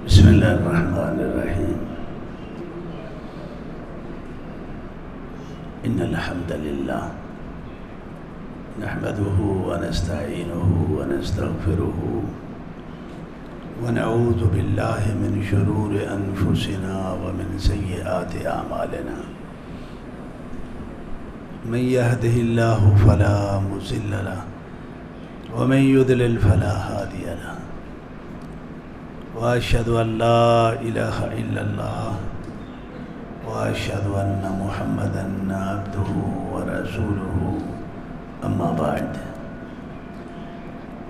بسم اللہ الرحمن الرحیم ان الحمد للہ نحمده ونستعینه ونستغفره ونعوذ باللہ من شرور انفسنا ومن سیئات اعمالنا من يهده الله فلا مضل له ومن يضلل فلا هادي له وأشهد أن لا إله إلا الله وأشهد أن محمدًا عبده ورسوله أما بعد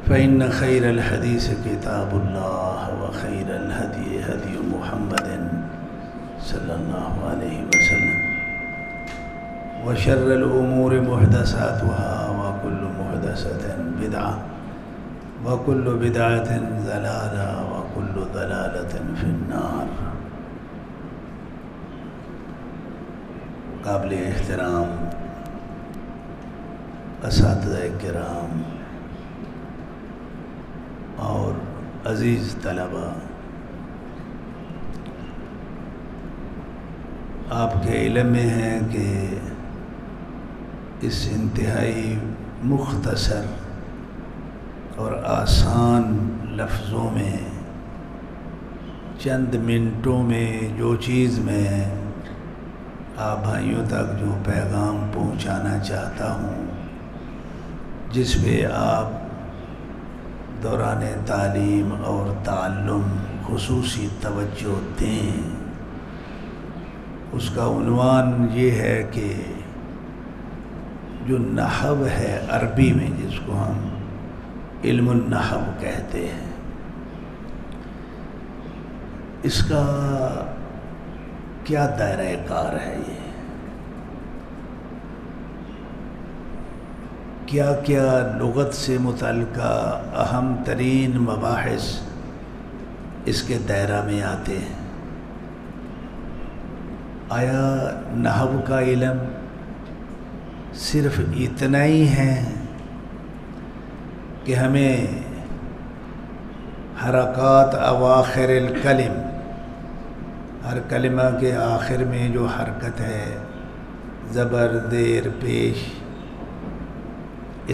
فإن خير الحديث كتاب الله وخير الهدي هدي محمد صلى الله عليه وسلم وشر الأمور محدثاتها وكل محدثة بدعة وكل بدعة ضلالة وكل ضلالة في النار۔ قابل احترام اساتذہ کرام اور عزیز طلباء، آپ کے علم میں ہے کہ اس انتہائی مختصر اور آسان لفظوں میں چند منٹوں میں جو چیز میں آپ بھائیوں تک جو پیغام پہنچانا چاہتا ہوں، جس پہ آپ دوران تعلیم اور تعلم خصوصی توجہ دیں، اس کا عنوان یہ ہے کہ جو نحو ہے عربی میں، جس کو ہم علم النحو کہتے ہیں، اس کا کیا دائرہ کار ہے، یہ کیا کیا لغت سے متعلقہ اہم ترین مباحث اس کے دائرہ میں آتے ہیں۔ آیا نحو کا علم صرف اتنا ہی ہے کہ ہمیں حرکات اواخر الکلم، ہر کلمہ کے آخر میں جو حرکت ہے، زبر، زیر، پیش،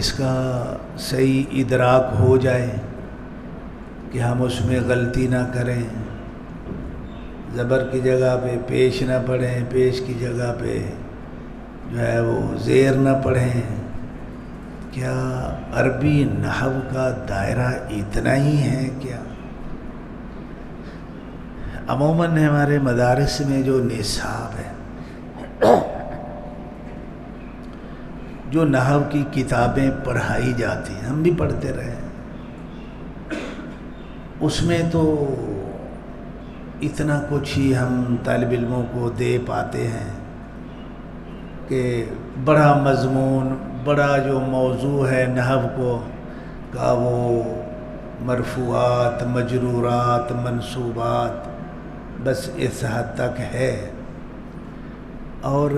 اس کا صحیح ادراک ہو جائے کہ ہم اس میں غلطی نہ کریں، زبر کی جگہ پہ پیش نہ پڑھیں، پیش کی جگہ پہ جو ہے وہ زیر نہ پڑھیں؟ کیا عربی نحو کا دائرہ اتنا ہی ہے کیا؟ عموماً ہمارے مدارس میں جو نصاب ہے، جو نحو کی کتابیں پڑھائی جاتی ہیں، ہم بھی پڑھتے رہے، اس میں تو اتنا کچھ ہی ہم طالب علموں کو دے پاتے ہیں کہ بڑا مضمون، بڑا جو موضوع ہے نحو کو کا، وہ مرفوعات، مجرورات، منصوبات، بس اس حد تک ہے۔ اور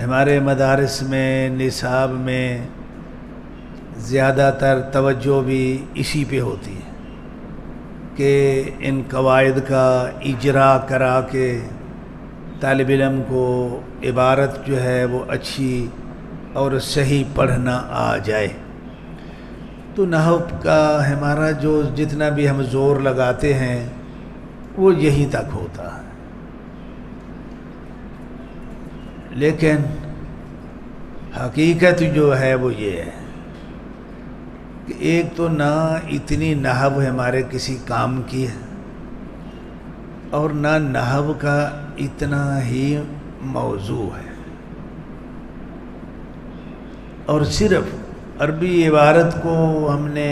ہمارے مدارس میں نصاب میں زیادہ تر توجہ بھی اسی پہ ہوتی ہے کہ ان قواعد کا اجرا کرا کے طالب علم کو عبارت جو ہے وہ اچھی اور صحیح پڑھنا آ جائے۔ تو نحو کا ہمارا جو جتنا بھی ہم زور لگاتے ہیں وہ یہیں تک ہوتا ہے، لیکن حقیقت جو ہے وہ یہ ہے کہ ایک تو نہ اتنی نحو ہمارے کسی کام کی ہے، اور نہ نحو کا اتنا ہی موضوع ہے، اور صرف عربی عبارت کو ہم نے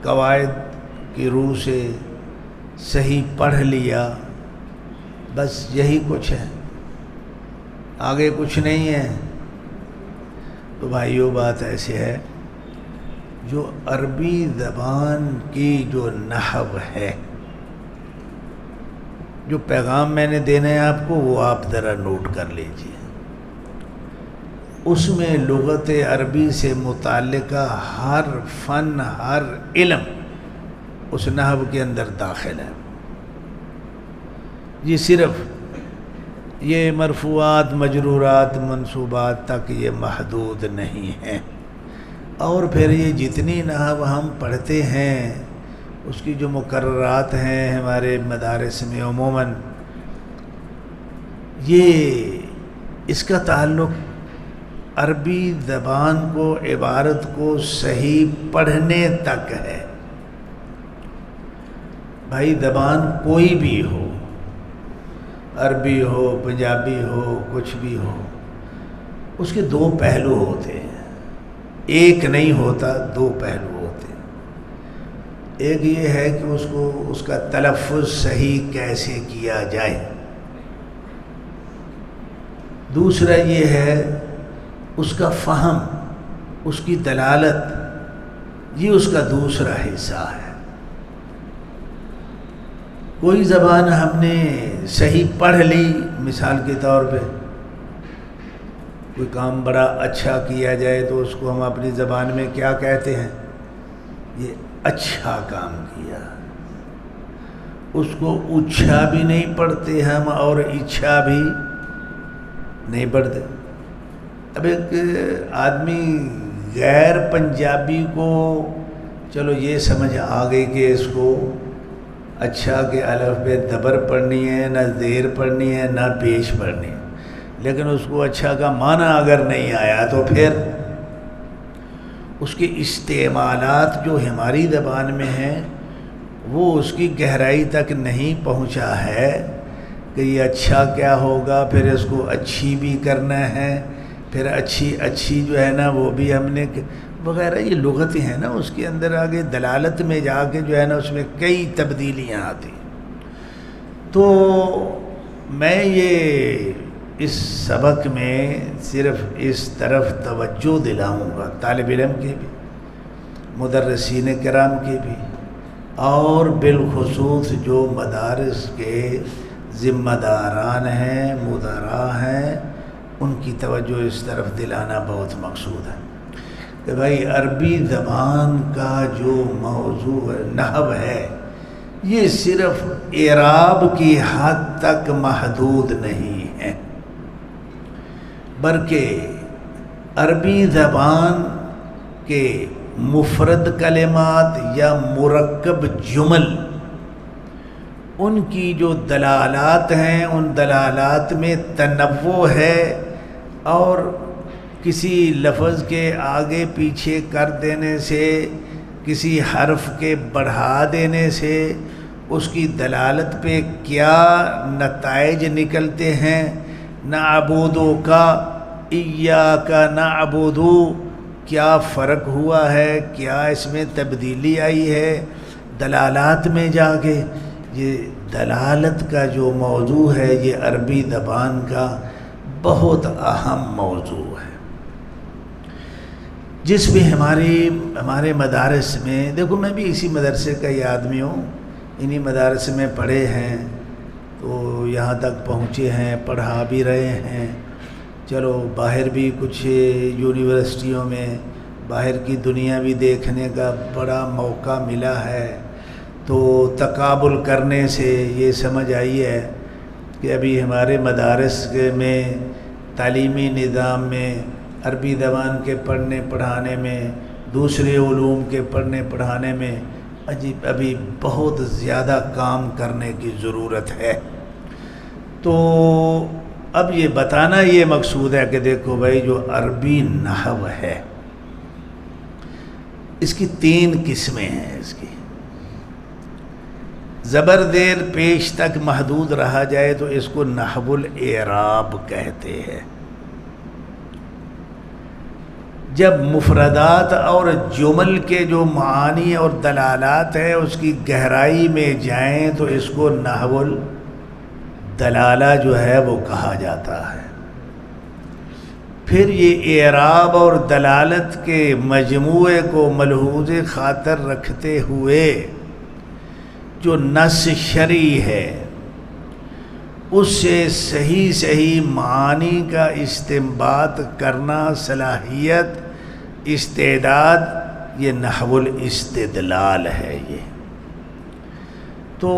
قواعد کی روح سے صحیح پڑھ لیا، بس یہی کچھ ہے، آگے کچھ نہیں ہے۔ تو بھائیو، بات ایسی ہے، جو عربی زبان کی جو نحو ہے، جو پیغام میں نے دینا ہے آپ کو، وہ آپ ذرا نوٹ کر لیجئے۔ اس میں لغت عربی سے متعلقہ ہر فن، ہر علم اس نحو کے اندر داخل ہے۔ یہ صرف یہ مرفوعات مجرورات منصوبات تک یہ محدود نہیں ہیں، اور پھر یہ جتنی نحو ہم پڑھتے ہیں اس کی جو مقررات ہیں ہمارے مدارس میں عموماً، یہ اس کا تعلق عربی زبان کو، عبارت کو صحیح پڑھنے تک ہے۔ بھائی زبان کوئی بھی ہو، عربی ہو، پنجابی ہو، کچھ بھی ہو، اس کے دو پہلو ہوتے ہیں، ایک نہیں ہوتا، دو پہلو ہوتے ہیں۔ ایک یہ ہے کہ اس کا تلفظ صحیح کیسے کیا جائے، دوسرا یہ ہے اس کا فہم، اس کی دلالت، یہ اس کا دوسرا حصہ ہے۔ کوئی زبان ہم نے صحیح پڑھ لی، مثال کے طور پہ کوئی کام بڑا اچھا کیا جائے تو اس کو ہم اپنی زبان میں کیا کہتے ہیں؟ یہ اچھا کام کیا۔ اس کو اچھا بھی نہیں پڑھتے ہم اور اچھا بھی نہیں پڑھتے۔ اب ایک آدمی غیر پنجابی کو چلو یہ سمجھ آ گئی کہ اس کو اچھا کہ الف بے دبر پڑھنی ہے، نہ زیر پڑھنی ہے، نہ پیش پڑھنی ہے، لیکن اس کو اچھا کا معنی اگر نہیں آیا تو پھر اس کے استعمالات جو ہماری زبان میں ہیں وہ اس کی گہرائی تک نہیں پہنچا ہے کہ یہ اچھا کیا ہوگا، پھر اس کو اچھی بھی کرنا ہے، پھر اچھی جو ہے نا وہ بھی ہم نے وغیرہ، یہ لغتیں ہیں نا، اس کے اندر آگے دلالت میں جا کے جو ہے نا اس میں کئی تبدیلیاں آتی۔ تو میں یہ اس سبق میں صرف اس طرف توجہ دلاؤں گا، طالب علم کے بھی، مدرسین کرام کے بھی، اور بالخصوص جو مدارس کے ذمہ داران ہیں، مدراء ہیں، ان کی توجہ اس طرف دلانا بہت مقصود ہے کہ بھائی عربی زبان کا جو موضوع نحو ہے یہ صرف اعراب کی حد تک محدود نہیں ہے، بلکہ عربی زبان کے مفرد کلمات یا مرکب جمل، ان کی جو دلالات ہیں ان دلالات میں تنوع ہے، اور کسی لفظ کے آگے پیچھے کر دینے سے، کسی حرف کے بڑھا دینے سے اس کی دلالت پہ کیا نتائج نکلتے ہیں، نعبدو کا ایاک نعبدو، کیا فرق ہوا ہے، کیا اس میں تبدیلی آئی ہے دلالات میں جا کے۔ یہ دلالت کا جو موضوع ہے یہ عربی زبان کا بہت اہم موضوع ہے، جس میں ہمارے مدارس میں، دیکھو میں بھی اسی مدرسے کا یہ آدمی ہوں، انہی مدارس میں پڑھے ہیں تو یہاں تک پہنچے ہیں، پڑھا بھی رہے ہیں، چلو باہر بھی کچھ یونیورسٹیوں میں باہر کی دنیا بھی دیکھنے کا بڑا موقع ملا ہے، تو تقابل کرنے سے یہ سمجھ آئی ہے کہ ابھی ہمارے مدارس میں تعلیمی نظام میں عربی زبان کے پڑھنے پڑھانے میں، دوسرے علوم کے پڑھنے پڑھانے میں ابھی بہت زیادہ کام کرنے کی ضرورت ہے۔ تو اب یہ بتانا یہ مقصود ہے کہ دیکھو بھائی جو عربی نحو ہے اس کی 3 قسمیں ہیں، اس کی زبر زیر پیش تک محدود رہا جائے تو اس کو نحو الاعراب کہتے ہیں، جب مفردات اور جمل کے جو معانی اور دلالات ہیں اس کی گہرائی میں جائیں تو اس کو نحو الدلالہ جو ہے وہ کہا جاتا ہے۔ پھر یہ اعراب اور دلالت کے مجموعے کو ملحوظ خاطر رکھتے ہوئے جو نص شرعی ہے اس سے صحیح معانی کا استنباط کرنا، صلاحیت، استعداد، یہ نحو الاستدلال ہے۔ یہ تو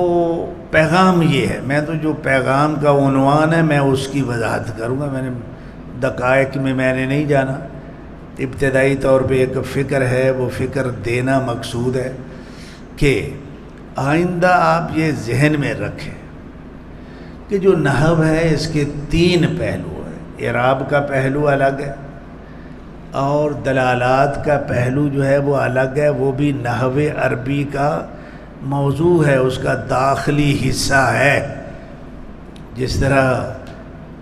پیغام یہ ہے، میں تو جو پیغام کا عنوان ہے میں اس کی وضاحت کروں گا، میں نے دقائق میں نے نہیں جانا۔ ابتدائی طور پہ ایک فکر ہے، وہ فکر دینا مقصود ہے کہ آئندہ آپ یہ ذہن میں رکھیں کہ جو نحو ہے اس کے 3 پہلو ہیں۔ اعراب کا پہلو الگ ہے اور دلالات کا پہلو جو ہے وہ الگ ہے، وہ بھی نحو عربی کا موضوع ہے، اس کا داخلی حصہ ہے۔ جس طرح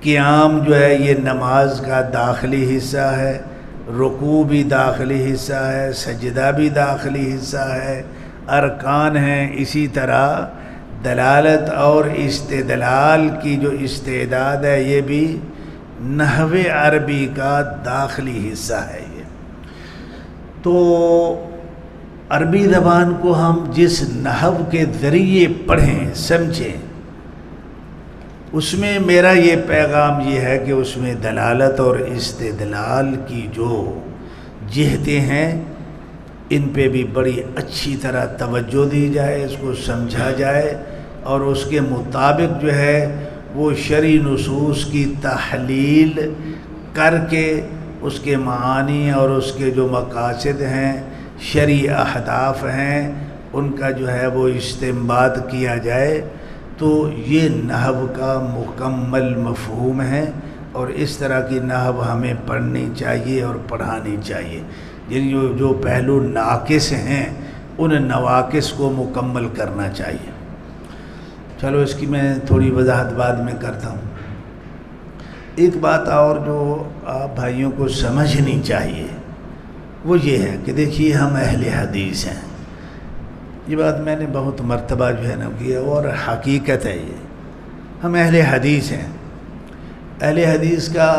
قیام جو ہے یہ نماز کا داخلی حصہ ہے، رکوع بھی داخلی حصہ ہے، سجدہ بھی داخلی حصہ ہے، ارکان ہیں، اسی طرح دلالت اور استدلال کی جو استعداد ہے یہ بھی نحو عربی کا داخلی حصہ ہے۔ یہ تو عربی زبان کو ہم جس نحو کے ذریعے پڑھیں سمجھیں، اس میں میرا یہ پیغام یہ ہے کہ اس میں دلالت اور استدلال کی جو جہتیں ہیں ان پہ بھی بڑی اچھی طرح توجہ دی جائے، اس کو سمجھا جائے اور اس کے مطابق جو ہے وہ شرعی نصوص کی تحلیل کر کے اس کے معانی اور اس کے جو مقاصد ہیں، شرعی اہداف ہیں، ان کا جو ہے وہ استنباط کیا جائے۔ تو یہ نحو کا مکمل مفہوم ہے اور اس طرح کی نحو ہمیں پڑھنی چاہیے اور پڑھانی چاہیے۔ یعنی جو پہلو ناقص ہیں ان نواقص کو مکمل کرنا چاہیے۔ چلو اس کی میں تھوڑی وضاحت بعد میں کرتا ہوں۔ ایک بات اور جو آپ بھائیوں کو سمجھنی چاہیے وہ یہ ہے کہ دیکھیے ہم اہل حدیث ہیں، یہ بات میں نے بہت مرتبہ جو ہے نا کی اور حقیقت ہے، یہ ہم اہل حدیث ہیں۔ اہل حدیث کا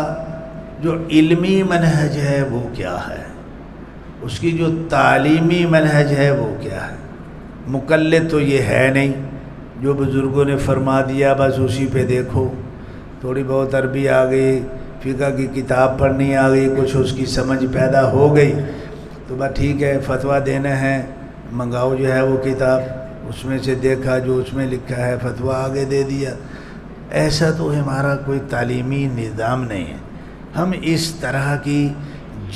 جو علمی منہج ہے وہ کیا ہے، اس کی جو تعلیمی منہج ہے وہ کیا ہے؟ مقلد تو یہ ہے نہیں، جو بزرگوں نے فرما دیا بس اسی پہ دیکھو، تھوڑی بہت عربی آ گئی، فقہ کی کتاب پڑھنی آ گئی، کچھ اس کی سمجھ پیدا ہو گئی تو بس ٹھیک ہے فتویٰ دینا ہے، منگاؤ جو ہے وہ کتاب، اس میں سے دیکھا جو اس میں لکھا ہے فتویٰ آگے دے دیا۔ ایسا تو ہمارا کوئی تعلیمی نظام نہیں ہے۔ ہم اس طرح کی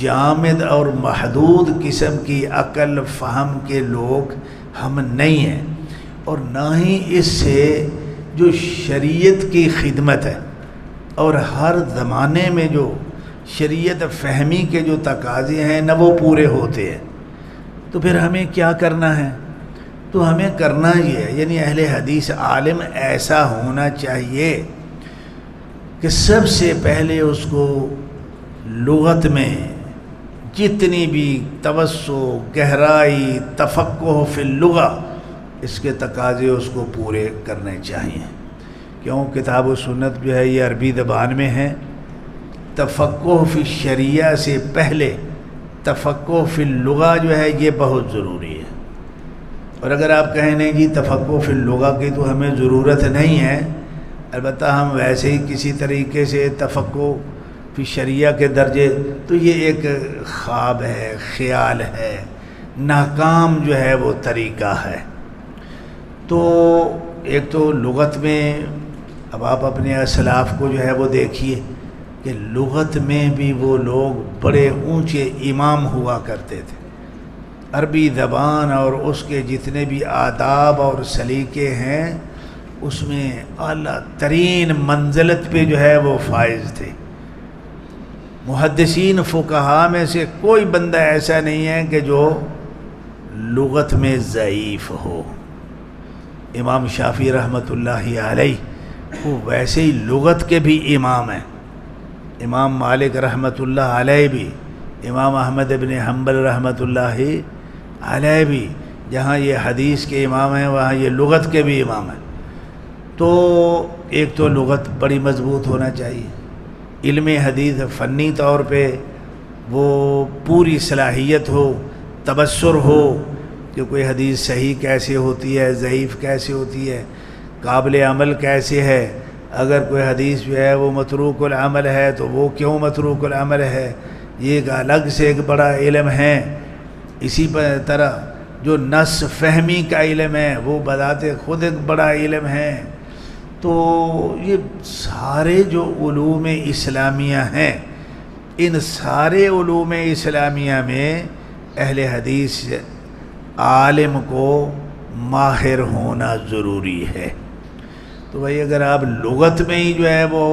جامد اور محدود قسم کی عقل فہم کے لوگ ہم نہیں ہیں، اور نہ ہی اس سے جو شریعت کی خدمت ہے اور ہر زمانے میں جو شریعت فہمی کے جو تقاضے ہیں نہ وہ پورے ہوتے ہیں۔ تو پھر ہمیں کیا کرنا ہے؟ تو ہمیں کرنا یہ ہے، یعنی اہل حدیث عالم ایسا ہونا چاہیے کہ سب سے پہلے اس کو لغت میں جتنی بھی توسع، گہرائی، تفقہ فی اللغہ، اس کے تقاضے اس کو پورے کرنے چاہیے۔ کیوں؟ کتاب و سنت جو ہے یہ عربی زبان میں ہے، تفقہ فی الشریعہ سے پہلے تفقہ فی اللغہ جو ہے یہ بہت ضروری ہے۔ اور اگر آپ کہیں نہیں جی تفقہ فی اللغہ کی تو ہمیں ضرورت نہیں ہے، البتہ ہم ویسے ہی کسی طریقے سے تفقہ فی شریعہ کے درجے، تو یہ ایک خواب ہے، خیال ہے، ناکام جو ہے وہ طریقہ ہے۔ تو ایک تو لغت میں اب آپ اپنے اسلاف کو جو ہے وہ دیکھیے کہ لغت میں بھی وہ لوگ بڑے اونچے امام ہوا کرتے تھے۔ عربی زبان اور اس کے جتنے بھی آداب اور سلیقے ہیں اس میں اعلیٰ ترین منزلت پہ جو ہے وہ فائز تھے۔ محدثین فقہاء میں سے کوئی بندہ ایسا نہیں ہے کہ جو لغت میں ضعیف ہو۔ امام شافعی رحمۃ اللہ علیہ وہ ویسے ہی لغت کے بھی امام ہیں، امام مالک رحمۃ اللہ علیہ بھی، امام احمد بن حنبل رحمۃ اللہ علیہ بھی، جہاں یہ حدیث کے امام ہیں وہاں یہ لغت کے بھی امام ہیں۔ تو ایک تو لغت بڑی مضبوط ہونا چاہیے، علم حدیث فنی طور پہ وہ پوری صلاحیت ہو، تبصر ہو کہ کوئی حدیث صحیح کیسے ہوتی ہے، ضعیف کیسے ہوتی ہے، قابل عمل کیسے ہے، اگر کوئی حدیث جو ہے وہ متروک العمل ہے تو وہ کیوں متروک العمل ہے، یہ ایک الگ سے ایک بڑا علم ہے۔ اسی طرح جو نص فہمی کا علم ہے وہ بذات خود ایک بڑا علم ہے۔ تو یہ سارے جو علوم اسلامیہ ہیں، ان سارے علوم اسلامیہ میں اہل حدیث عالم کو ماہر ہونا ضروری ہے۔ تو بھائی اگر آپ لغت میں ہی جو ہے وہ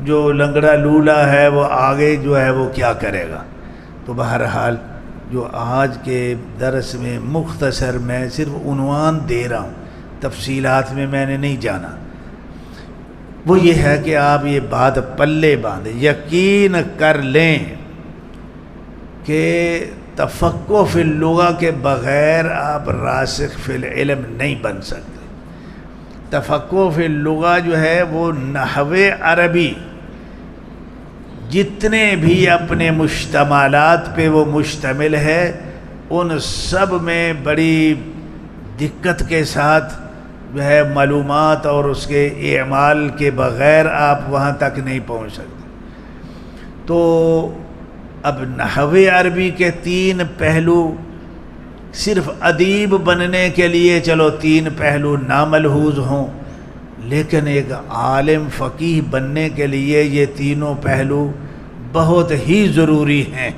جو لنگڑا لولا ہے وہ آگے جو ہے وہ کیا کرے گا؟ تو بہرحال جو آج کے درس میں مختصر میں صرف عنوان دے رہا ہوں، تفصیلات میں میں نے نہیں جانا، وہ یہ ہے کہ آپ یہ بات پلے باندھیں، یقین کر لیں کہ تفقہ فی اللغہ کے بغیر آپ راسخ فی العلم نہیں بن سکتے۔ تفقہ فی اللغہ جو ہے وہ نحو عربی جتنے بھی اپنے مشتملات پہ وہ مشتمل ہے، ان سب میں بڑی دقت کے ساتھ جو ہے معلومات اور اس کے اعمال کے بغیر آپ وہاں تک نہیں پہنچ سکتے۔ تو اب نحو عربی کے 3 پہلو صرف ادیب بننے کے لیے چلو 3 پہلو ناملحوظ ہوں، لیکن ایک عالم فقیہ بننے کے لیے یہ تینوں پہلو بہت ہی ضروری ہیں۔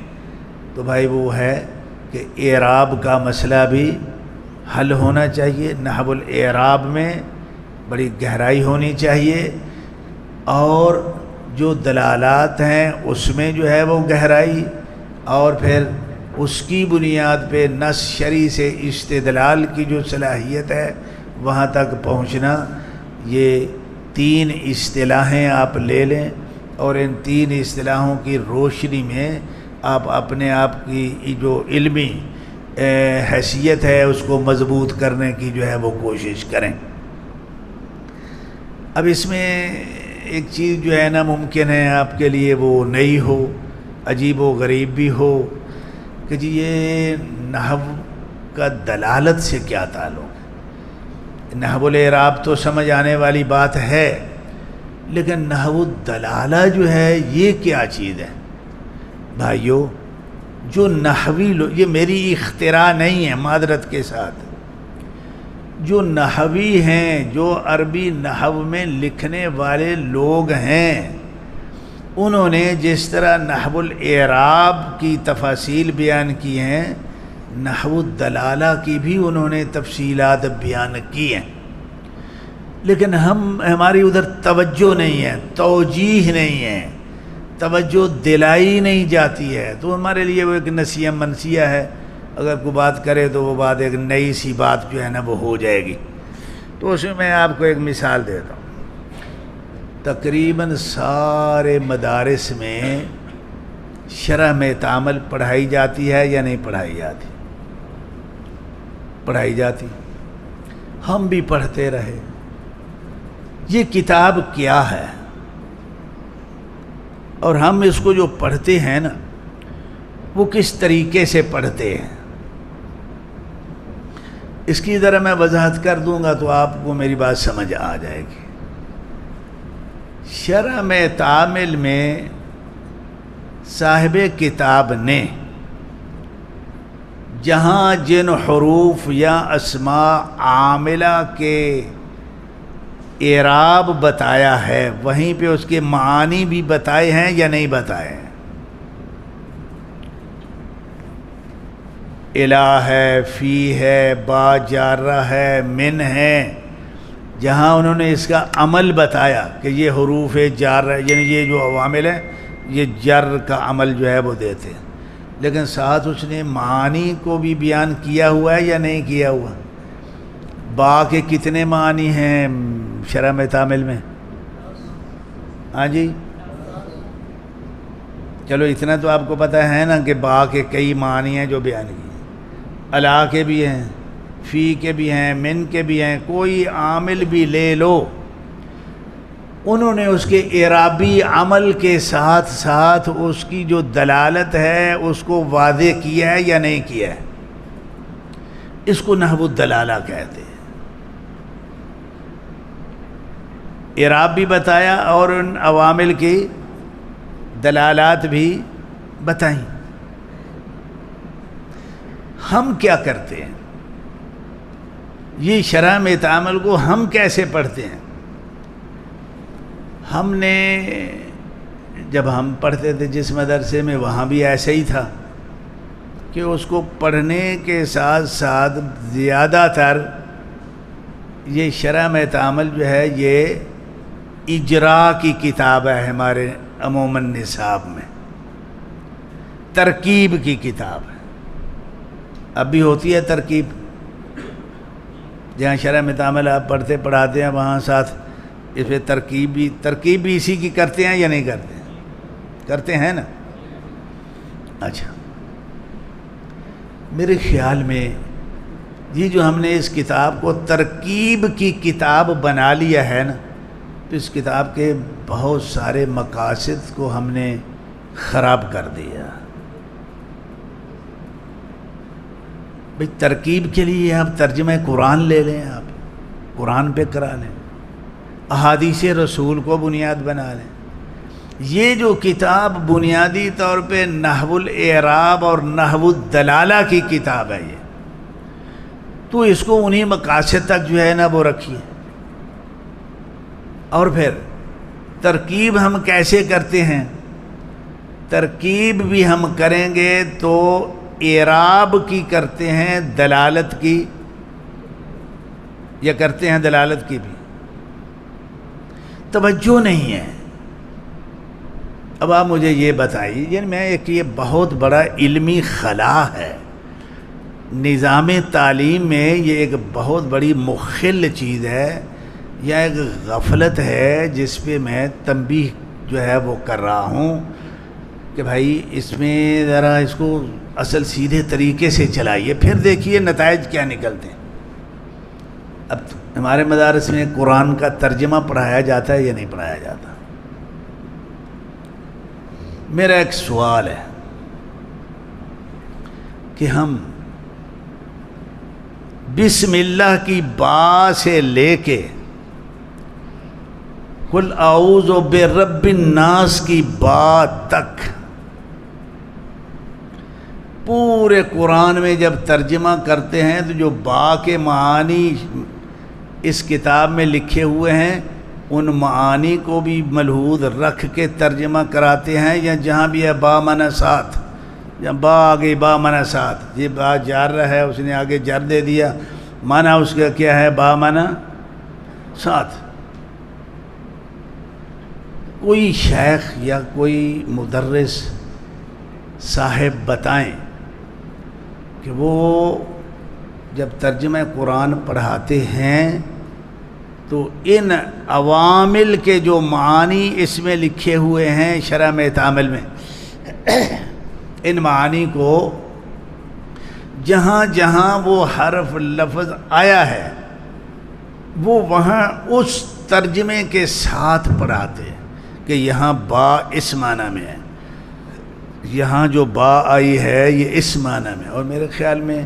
تو بھائی وہ ہے کہ اعراب کا مسئلہ بھی حل ہونا چاہیے، نحو الاعراب میں بڑی گہرائی ہونی چاہیے، اور جو دلالات ہیں اس میں جو ہے وہ گہرائی، اور پھر اس کی بنیاد پہ نص شرعی سے استدلال کی جو صلاحیت ہے وہاں تک پہنچنا۔ یہ 3 اصطلاحیں آپ لے لیں، اور ان 3 اصطلاحوں کی روشنی میں آپ اپنے آپ کی جو علمی حیثیت ہے اس کو مضبوط کرنے کی جو ہے وہ کوشش کریں۔ اب اس میں ایک چیز جو ہے نا ممکن ہے آپ کے لیے وہ نئی ہو، عجیب و غریب بھی ہو، کہ جی یہ نحو کا دلالت سے کیا تعلق ہے؟ نحو الاعراب تو سمجھ آنے والی بات ہے، لیکن نحو الدلالہ جو ہے یہ کیا چیز ہے؟ بھائیو، جو نحوی یہ میری اختراع نہیں ہے، معذرت کے ساتھ، جو نحوی ہیں، جو عربی نحو میں لکھنے والے لوگ ہیں، انہوں نے جس طرح نحو الاعراب کی تفاصیل بیان کی ہیں، نحو الدلالہ کی بھی انہوں نے تفصیلات بیان کی ہیں، لیکن ہماری ادھر توجہ نہیں ہے، توجیہ نہیں ہے، توجہ دلائی نہیں جاتی ہے، تو ہمارے لیے وہ ایک نسیہ منسیہ ہے، اگر کوئی بات کرے تو وہ بات ایک نئی سی بات جو ہے نا وہ ہو جائے گی۔ تو اس میں میں آپ کو ایک مثال دیتا ہوں۔ تقریباً سارے مدارس میں شرح میں تعامل پڑھائی جاتی ہے یا نہیں پڑھائی جاتی؟ پڑھائی جاتی، ہم بھی پڑھتے رہے۔ یہ کتاب کیا ہے؟ اور ہم اس کو جو پڑھتے ہیں نا وہ کس طریقے سے پڑھتے ہیں؟ اس کی ذرا میں وضاحت کر دوں گا تو آپ کو میری بات سمجھ آ جائے گی۔ شرح میں تعامل میں صاحب کتاب نے جہاں جن حروف یا اسماء عاملہ کے اعراب بتایا ہے وہیں پہ اس کے معانی بھی بتائے ہیں یا نہیں بتائے ہیں؟ الہ ہے، فی ہے، با جارہ ہے، من ہے، جہاں انہوں نے اس کا عمل بتایا کہ یہ حروف جار، یعنی یہ جو عوامل ہیں یہ جر کا عمل جو ہے وہ دیتے ہیں، لیکن ساتھ اس نے معانی کو بھی بیان کیا ہوا ہے یا نہیں کیا ہوا؟ با کے کتنے معنی ہیں شرح میں تعامل میں؟ ہاں جی، چلو اتنا تو آپ کو پتہ ہے نا کہ با کے کئی معنی ہیں جو بیان کیے، الا کے بھی ہیں، فی کے بھی ہیں، من کے بھی ہیں، کوئی عامل بھی لے لو، انہوں نے اس کے اعرابی عمل کے ساتھ ساتھ اس کی جو دلالت ہے اس کو واضح کیا ہے یا نہیں کیا ہے؟ اس کو نحو الدلالہ کہتے ہیں۔ اعراب بھی بتایا اور ان عوامل کی دلالات بھی بتائیں۔ ہم کیا کرتے ہیں، یہ شرح میں تعامل کو ہم کیسے پڑھتے ہیں؟ ہم نے جب ہم پڑھتے تھے جس مدرسے میں، وہاں بھی ایسا ہی تھا کہ اس کو پڑھنے کے ساتھ ساتھ زیادہ تر یہ شرح میں تعامل جو ہے یہ اجرا کی کتاب ہے ہمارے عموماً نصاب میں، ترکیب کی کتاب ہے۔ اب بھی ہوتی ہے ترکیب، جہاں شرح میں تعامل آپ پڑھتے پڑھاتے ہیں وہاں ساتھ اس پہ ترکیب بھی اسی کی کرتے ہیں یا نہیں کرتے ہیں؟ کرتے ہیں نا۔ اچھا، میرے خیال میں یہ جو ہم نے اس کتاب کو ترکیب کی کتاب بنا لیا ہے نا، تو اس کتاب کے بہت سارے مقاصد کو ہم نے خراب کر دیا۔ بھئی ترکیب کے لیے آپ ترجمہ قرآن لے لیں، آپ قرآن پہ کرا لیں، احادیث رسول کو بنیاد بنا لیں۔ یہ جو کتاب بنیادی طور پہ نحو الاعراب اور نحو الدلالہ کی کتاب ہے، یہ تو اس کو انہی مقاصد تک جو ہے نا وہ رکھیے۔ اور پھر ترکیب ہم کیسے کرتے ہیں؟ ترکیب بھی ہم کریں گے تو اعراب کی کرتے ہیں، دلالت کی، یا کرتے ہیں دلالت کی بھی؟ توجہ نہیں ہے۔ اب آپ مجھے یہ بتائیے، یعنی میں ایک یہ بہت بڑا علمی خلا ہے نظام تعلیم میں، یہ ایک بہت بڑی مخل چیز ہے یا ایک غفلت ہے جس پہ میں تنبیہ جو ہے وہ کر رہا ہوں کہ بھائی اس میں ذرا اس کو اصل سیدھے طریقے سے چلائیے، پھر دیکھیے نتائج کیا نکلتے ہیں۔ اب ہمارے مدارس میں قرآن کا ترجمہ پڑھایا جاتا ہے یا نہیں پڑھایا جاتا؟ میرا ایک سوال ہے کہ ہم بسم اللہ کی با سے لے کے قل اعوذ برب الناس کی با تک پورے قرآن میں جب ترجمہ کرتے ہیں تو جو با کے معانی اس کتاب میں لکھے ہوئے ہیں ان معانی کو بھی ملحوظ رکھ کے ترجمہ کراتے ہیں، یا جہاں بھی ہے با معنی ساتھ، یا با آگے با معنی ساتھ، یہ با جار رہا ہے اس نے آگے جر دے دیا، معنی اس کا کیا ہے؟ با معنی ساتھ۔ کوئی شیخ یا کوئی مدرس صاحب بتائیں کہ وہ جب ترجمہ قرآن پڑھاتے ہیں تو ان عوامل کے جو معانی اس میں لکھے ہوئے ہیں شرح میں تعامل میں، ان معانی کو جہاں جہاں وہ حرف لفظ آیا ہے وہ وہاں اس ترجمے کے ساتھ پڑھاتے ہیں کہ یہاں با اس معنی میں ہے، یہاں جو با آئی ہے یہ اس معنی میں۔ اور میرے خیال میں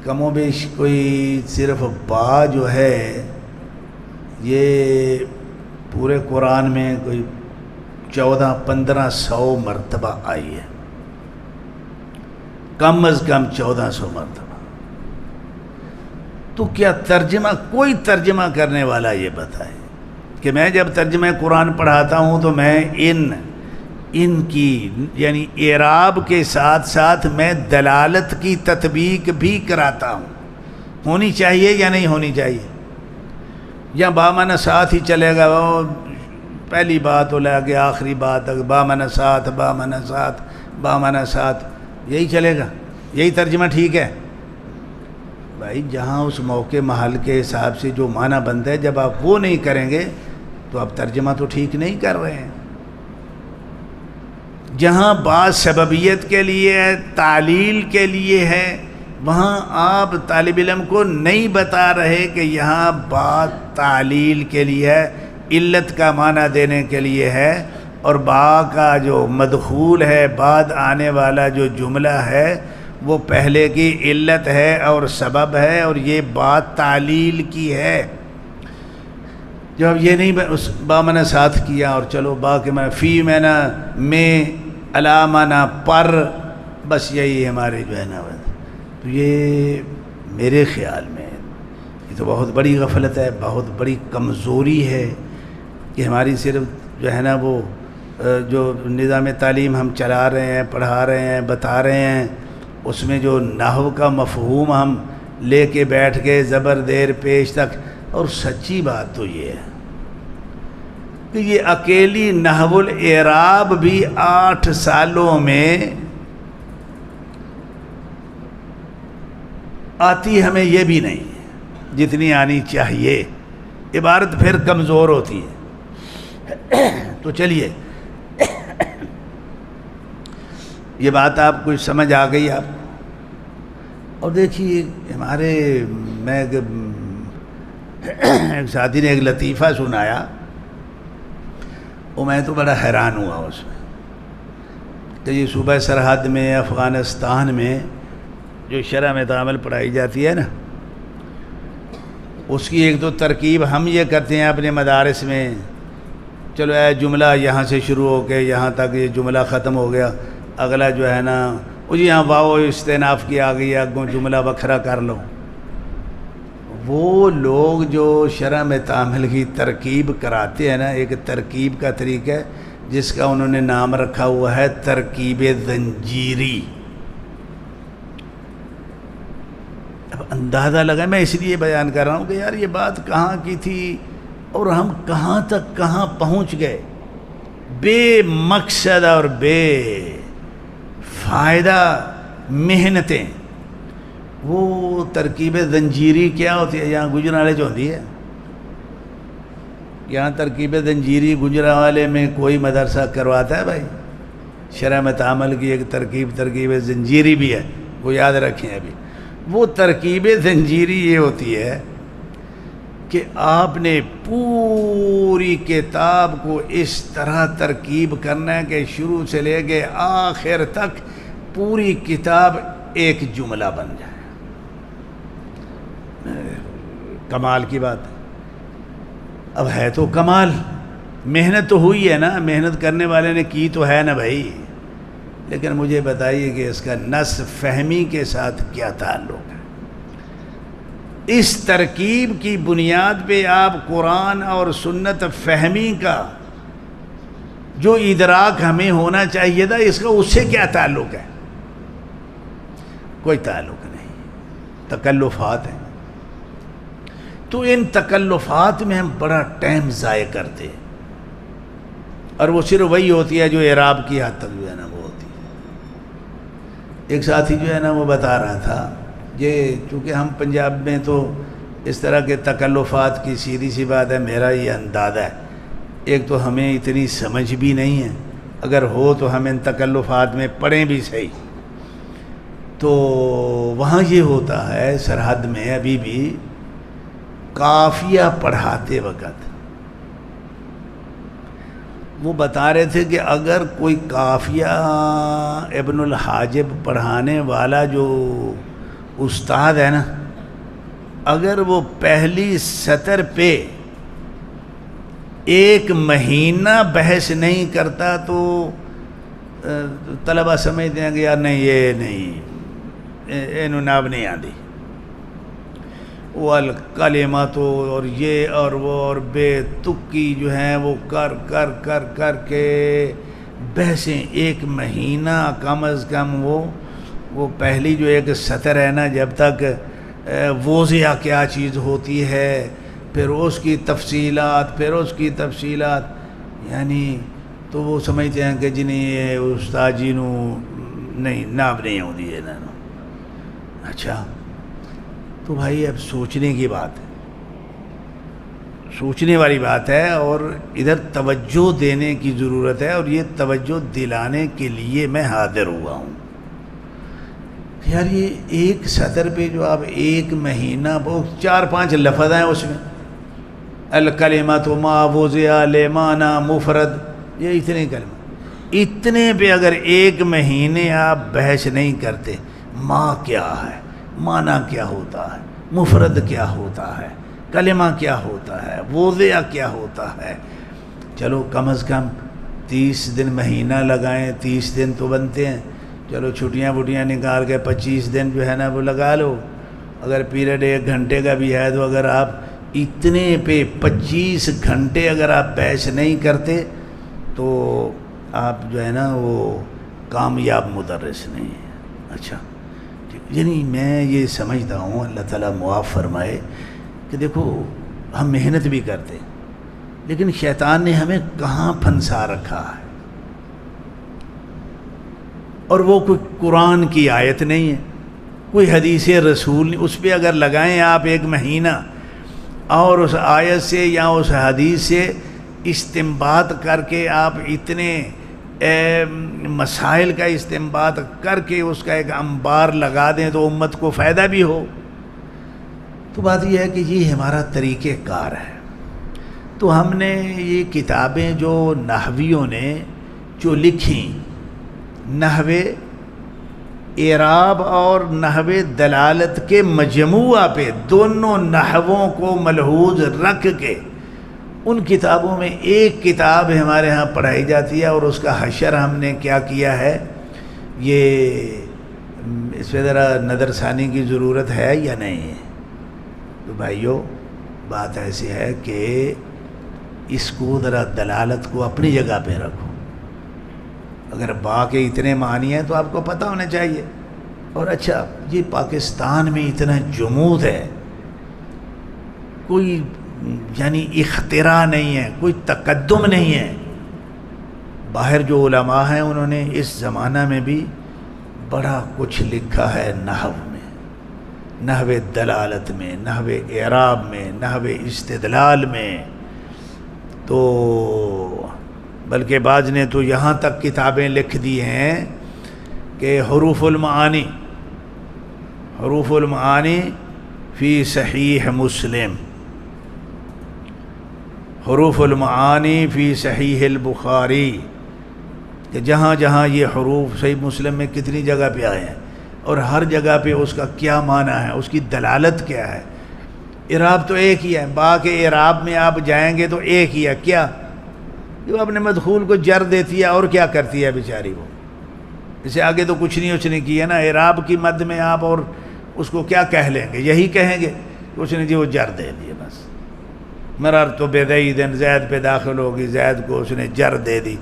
کم و بیش کوئی صرف با جو ہے یہ پورے قرآن میں کوئی 1400-1500 مرتبہ آئی ہے، کم از کم 1400 مرتبہ۔ تو کیا ترجمہ، کوئی ترجمہ کرنے والا یہ بتائے کہ میں جب ترجمہ قرآن پڑھاتا ہوں تو میں ان کی یعنی اعراب کے ساتھ ساتھ میں دلالت کی تطبیق بھی کراتا ہوں، ہونی چاہیے یا نہیں ہونی چاہیے؟ یا با معنی ساتھ ہی چلے گا، وہ پہلی بات تو لے کے آخری بات تک با معنی ساتھ، با معنی ساتھ، با معنی ساتھ، یہی چلے گا؟ یہی ترجمہ ٹھیک ہے؟ بھائی جہاں اس موقع محل کے حساب سے جو معنی بنتا ہے، جب آپ وہ نہیں کریں گے تو آپ ترجمہ تو ٹھیک نہیں کر رہے ہیں۔ جہاں بات سببیت کے لیے ہے، تعلیل کے لیے ہے، وہاں آپ طالب علم کو نہیں بتا رہے کہ یہاں بات تعلیل کے لیے ہے، علت کا معنی دینے کے لیے ہے، اور با کا جو مدخول ہے، بعد آنے والا جو جملہ ہے وہ پہلے کی علت ہے اور سبب ہے، اور یہ بات تعلیل کی ہے۔ جب یہ نہیں اس با معنی ساتھ کیا اور چلو با کے معنی فی معنی میں، علا معنی پر، بس یہی ہمارے جو ہے نا تو یہ میرے خیال میں یہ تو بہت بڑی غفلت ہے، بہت بڑی کمزوری ہے کہ ہماری صرف جو ہے نا وہ جو نظام تعلیم ہم چلا رہے ہیں، پڑھا رہے ہیں، بتا رہے ہیں، اس میں جو نحو کا مفہوم ہم لے کے بیٹھ گئے زبر دیر پیش تک. اور سچی بات تو یہ ہے کہ یہ اکیلی نحو الاعراب بھی 8 سالوں میں آتی ہمیں یہ بھی نہیں جتنی آنی چاہیے، عبارت پھر کمزور ہوتی ہے. تو چلیے یہ بات آپ کو سمجھ آ گئی آپ. اور دیکھیے ہمارے میں ایک ساتھی نے ایک لطیفہ سنایا، وہ میں تو بڑا حیران ہوا اس میں کہ یہ صوبہ سرحد میں افغانستان میں جو شرح میں تعامل پڑھائی جاتی ہے نا، اس کی ایک تو ترکیب ہم یہ کرتے ہیں اپنے مدارس میں، چلو اے جملہ یہاں سے شروع ہو کے یہاں تک یہ جملہ ختم ہو گیا، اگلا جو ہے نا وہ جی یہاں واو استئناف کی آ گئی، اگوں جملہ بکھرا کر لو. وہ لوگ جو شرح میں تعامل کی ترکیب کراتے ہیں نا، ایک ترکیب کا طریقہ ہے جس کا انہوں نے نام رکھا ہوا ہے ترکیب زنجیری. اب اندازہ لگا، میں اس لیے بیان کر رہا ہوں کہ یار یہ بات کہاں کی تھی اور ہم کہاں تک کہاں پہنچ گئے. بے مقصد اور بے فائدہ محنتیں. وہ ترکیب زنجیری کیا ہوتی ہے؟ یہاں گجرالے جو ہوتی ہے، یہاں ترکیب زنجیری گجرالے میں کوئی مدرسہ کرواتا ہے بھائی؟ شرح میں تعامل کی ایک ترکیب زنجیری بھی ہے، وہ یاد رکھیں. ابھی وہ ترکیب زنجیری یہ ہوتی ہے کہ آپ نے پوری کتاب کو اس طرح ترکیب کرنا ہے کہ شروع سے لے کے آخر تک پوری کتاب ایک جملہ بن جائے. کمال کی بات ہے. اب ہے تو کمال، محنت تو ہوئی ہے نا، محنت کرنے والے نے کی تو ہے نا بھائی. لیکن مجھے بتائیے کہ اس کا نصف فہمی کے ساتھ کیا تعلق ہے؟ اس ترکیب کی بنیاد پہ آپ قرآن اور سنت فہمی کا جو ادراک ہمیں ہونا چاہیے تھا، اس کا اس سے کیا تعلق ہے؟ کوئی تعلق نہیں. تکلفات ہیں. تو ان تکلفات میں ہم بڑا ٹائم ضائع کرتے ہیں، اور وہ صرف وہی ہوتی ہے جو اعراب کی حد تک جو ہے نا وہ ہوتی ہے. ایک ساتھی جو ہے نا وہ بتا رہا تھا، یہ چونکہ ہم پنجاب میں تو اس طرح کے تکلفات کی سیدھی سی بات ہے، میرا یہ اندازہ ہے، ایک تو ہمیں اتنی سمجھ بھی نہیں ہے، اگر ہو تو ہم ان تکلفات میں پڑھیں بھی صحیح. تو وہاں یہ ہوتا ہے سرحد میں ابھی بھی قافیہ پڑھاتے وقت وہ بتا رہے تھے کہ اگر کوئی قافیہ ابن الحاجب پڑھانے والا جو استاد ہے نا، اگر وہ پہلی سطر پہ 1 مہینہ بحث نہیں کرتا تو طلبہ سمجھتے ہیں کہ یار نہیں یہ نہیں اینو ناب نہیں آتی. وہ الکلمات اور یہ اور وہ اور بے تکی جو ہیں وہ کر کر کر کر کے بحثیں 1 مہینہ کم از کم. وہ پہلی جو ایک سطر ہے نا، جب تک وضع کیا چیز ہوتی ہے، پھر اس کی تفصیلات، پھر اس کی تفصیلات، یعنی تو وہ سمجھتے ہیں کہ جنہیں استاد جی نو نہیں ناب نہیں ہوتی ہے نا. اچھا تو بھائی اب سوچنے کی بات ہے، سوچنے والی بات ہے، اور ادھر توجہ دینے کی ضرورت ہے، اور یہ توجہ دلانے کے لیے میں حاضر ہوا ہوں. یار یہ 1 سطر پہ جو آپ 1 مہینہ، بہت 4-5 لفظ ہیں اس میں، الکلمات ما وضع لمعنی مفرد، یہ اتنے کلمہ، اتنے پہ اگر 1 مہینے آپ بحث نہیں کرتے، ما کیا ہے، معنی کیا ہوتا ہے، مفرد کیا ہوتا ہے، کلمہ کیا ہوتا ہے، وضع کیا ہوتا ہے، چلو کم از کم 30 دن مہینہ لگائیں، 30 دن تو بنتے ہیں، چلو چھٹیاں وٹیاں نکال کے 25 دن جو ہے نا وہ لگا لو، اگر پیریڈ 1 گھنٹے کا بھی ہے تو اگر آپ اتنے پہ 25 گھنٹے اگر آپ بیچ نہیں کرتے تو آپ جو ہے نا وہ کامیاب مدرس نہیں ہیں۔ اچھا یعنی میں یہ سمجھتا ہوں اللہ تعالیٰ معاف فرمائے کہ دیکھو ہم محنت بھی کرتے لیکن شیطان نے ہمیں کہاں پھنسا رکھا ہے، اور وہ کوئی قرآن کی آیت نہیں ہے، کوئی حدیث رسول نہیں، اس پہ اگر لگائیں آپ 1 مہینہ اور اس آیت سے یا اس حدیث سے استنباط کر کے آپ اتنے مسائل کا استنباط کر کے اس کا ایک انبار لگا دیں تو امت کو فائدہ بھی ہو۔ تو بات یہ ہے کہ یہ ہمارا طریقہ کار ہے۔ تو ہم نے یہ کتابیں جو نحویوں نے جو لکھیں، نحو اعراب اور نحو دلالت کے مجموعہ پہ دونوں نحووں کو ملحوظ رکھ کے ان کتابوں میں ایک کتاب ہمارے ہاں پڑھائی جاتی ہے، اور اس کا حشر ہم نے کیا کیا ہے، یہ اس پہ ذرا نظر ثانی کی ضرورت ہے یا نہیں ہے؟ تو بھائیو بات ایسی ہے کہ اس کو ذرا دلالت کو اپنی جگہ پہ رکھو، اگر با کے اتنے معنی ہیں تو آپ کو پتہ ہونا چاہیے۔ اور اچھا یہ پاکستان میں اتنا جمود ہے، کوئی یعنی اختراع نہیں ہے، کوئی تقدم نہیں ہے۔ باہر جو علماء ہیں انہوں نے اس زمانہ میں بھی بڑا کچھ لکھا ہے نحو میں، نحو دلالت میں، نحو اعراب میں، نحو استدلال میں، تو بلکہ بعض نے تو یہاں تک کتابیں لکھ دی ہیں کہ حروف المعانی فی صحیح مسلم، حروف المعانی فی صحیح البخاری، کہ جہاں جہاں یہ حروف صحیح مسلم میں کتنی جگہ پہ آئے ہیں اور ہر جگہ پہ اس کا کیا معنی ہے، اس کی دلالت کیا ہے۔ اعراب تو ایک ہی ہے، با کے اعراب میں آپ جائیں گے تو ایک ہی ہے، کیا؟ جو اپنے مدخول کو جر دیتی ہے اور کیا کرتی ہے بیچاری وہ، اسے آگے تو کچھ نہیں کیا نا۔ اعراب کی مد میں آپ اور اس کو کیا کہہ لیں گے؟ یہی کہیں گے اس نے جی وہ جر دے دیے، بس مررت بزید زید پہ داخل ہوگی، زید کو اس نے جر دے دی۔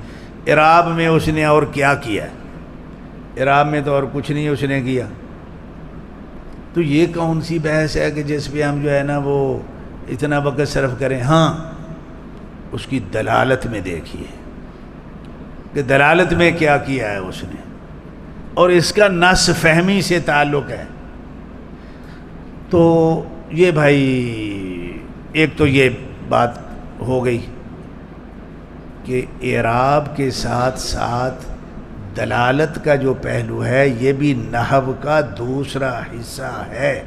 اعراب میں اس نے اور کیا کیا؟ اعراب میں تو اور کچھ نہیں اس نے کیا۔ تو یہ کون سی بحث ہے کہ جس پہ ہم جو ہے نا وہ اتنا وقت صرف کریں؟ ہاں اس کی دلالت میں دیکھیے کہ دلالت میں کیا کیا ہے اس نے، اور اس کا نص فہمی سے تعلق ہے۔ تو یہ بھائی ایک تو یہ بات ہو گئی کہ اعراب کے ساتھ ساتھ دلالت کا جو پہلو ہے یہ بھی نحو کا دوسرا حصہ ہے،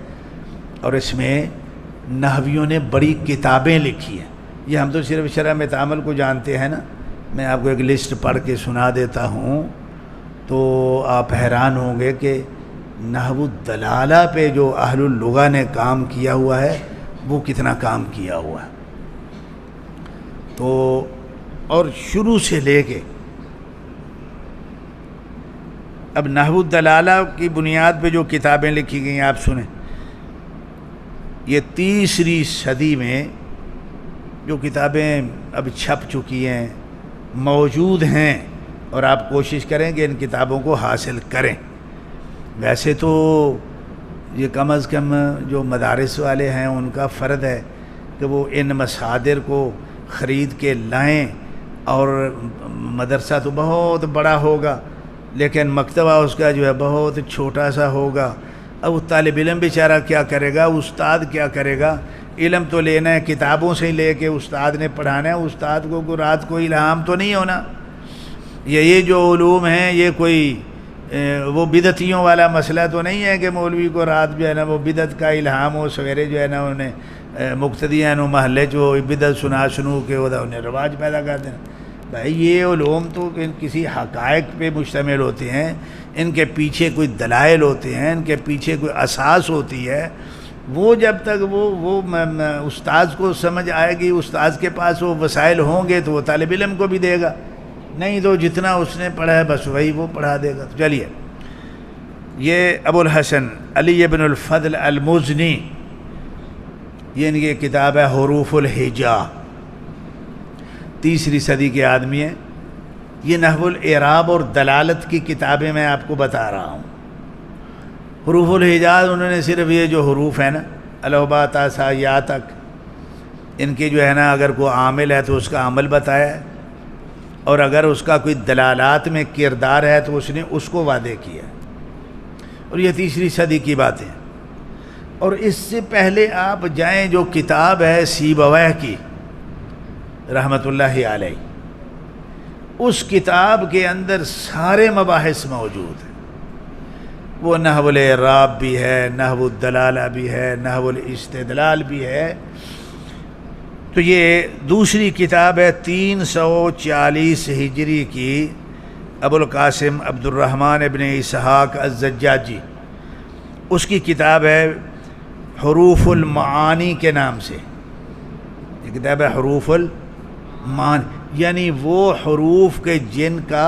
اور اس میں نحویوں نے بڑی کتابیں لکھی ہیں۔ یہ ہم تو صرف شرح متعامل کو جانتے ہیں نا، میں آپ کو ایک لسٹ پڑھ کے سنا دیتا ہوں تو آپ حیران ہوں گے کہ نحو الدلالہ پہ جو اہل اللغہ نے کام کیا ہوا ہے وہ کتنا کام کیا ہوا ہے۔ تو اور شروع سے لے کے اب نحو الدلالہ کی بنیاد پہ جو کتابیں لکھی گئی ہیں آپ سنیں، یہ 3ری صدی میں جو کتابیں اب چھپ چکی ہیں، موجود ہیں، اور آپ کوشش کریں کہ ان کتابوں کو حاصل کریں۔ ویسے تو یہ کم از کم جو مدارس والے ہیں ان کا فرض ہے کہ وہ ان مصادر کو خرید کے لائیں، اور مدرسہ تو بہت بڑا ہوگا لیکن مکتبہ اس کا جو ہے بہت چھوٹا سا ہوگا۔ اب وہ طالب علم بیچارہ کیا کرے گا، استاد کیا کرے گا؟ علم تو لینا ہے کتابوں سے ہی لے کے استاد نے پڑھانا ہے، استاد کو رات کو الہام تو نہیں ہونا۔ یہ جو علوم ہیں یہ کوئی وہ بدعتیوں والا مسئلہ تو نہیں ہے کہ مولوی کو رات جو ہے نا وہ بدعت کا الہام ہو، سویرے جو ہے نا انہیں مقتدیان و محلے جو بدعت سنو کے انہیں رواج پیدا کر دینا۔ بھائی یہ علوم تو کسی حقائق پہ مشتمل ہوتے ہیں، ان کے پیچھے کوئی دلائل ہوتے ہیں، ان کے پیچھے کوئی اساس ہوتی ہے۔ وہ جب تک وہ استاذ کو سمجھ آئے گی، استاذ کے پاس وہ وسائل ہوں گے تو وہ طالب علم کو بھی دے گا، نہیں تو جتنا اس نے پڑھا ہے بس وہی وہ پڑھا دے گا۔ تو چلیے یہ ابو الحسن علی بن الفضل المزنی، یہ ان کی کتاب ہے حروف الہجا، 3 صدی کے آدمی ہیں۔ یہ نحو الاعراب اور دلالت کی کتابیں میں آپ کو بتا رہا ہوں۔ حروف الہجا انہوں نے صرف یہ جو حروف ہیں نا، الف با تا سا یا تک، ان کے جو ہے نا اگر کوئی عامل ہے تو اس کا عمل بتایا ہے، اور اگر اس کا کوئی دلالات میں کردار ہے تو اس نے اس کو واضح کیا، اور یہ 3 صدی کی باتیں۔ اور اس سے پہلے آپ جائیں جو کتاب ہے سیبویہ کی رحمۃ اللہ علیہ، اس کتاب کے اندر سارے مباحث موجود ہیں۔ وہ نحو الاعراب بھی ہے، نحو الدلالہ بھی ہے، نحو الاستدلال بھی ہے۔ تو یہ دوسری کتاب ہے 340 ہجری کی، ابو القاسم عبد الرحمن ابن اسحاق الزجاجی، اس کی کتاب ہے حروف المعانی کے نام سے۔ یہ کتاب ہے حروف المعانی، یعنی وہ حروف کے جن کا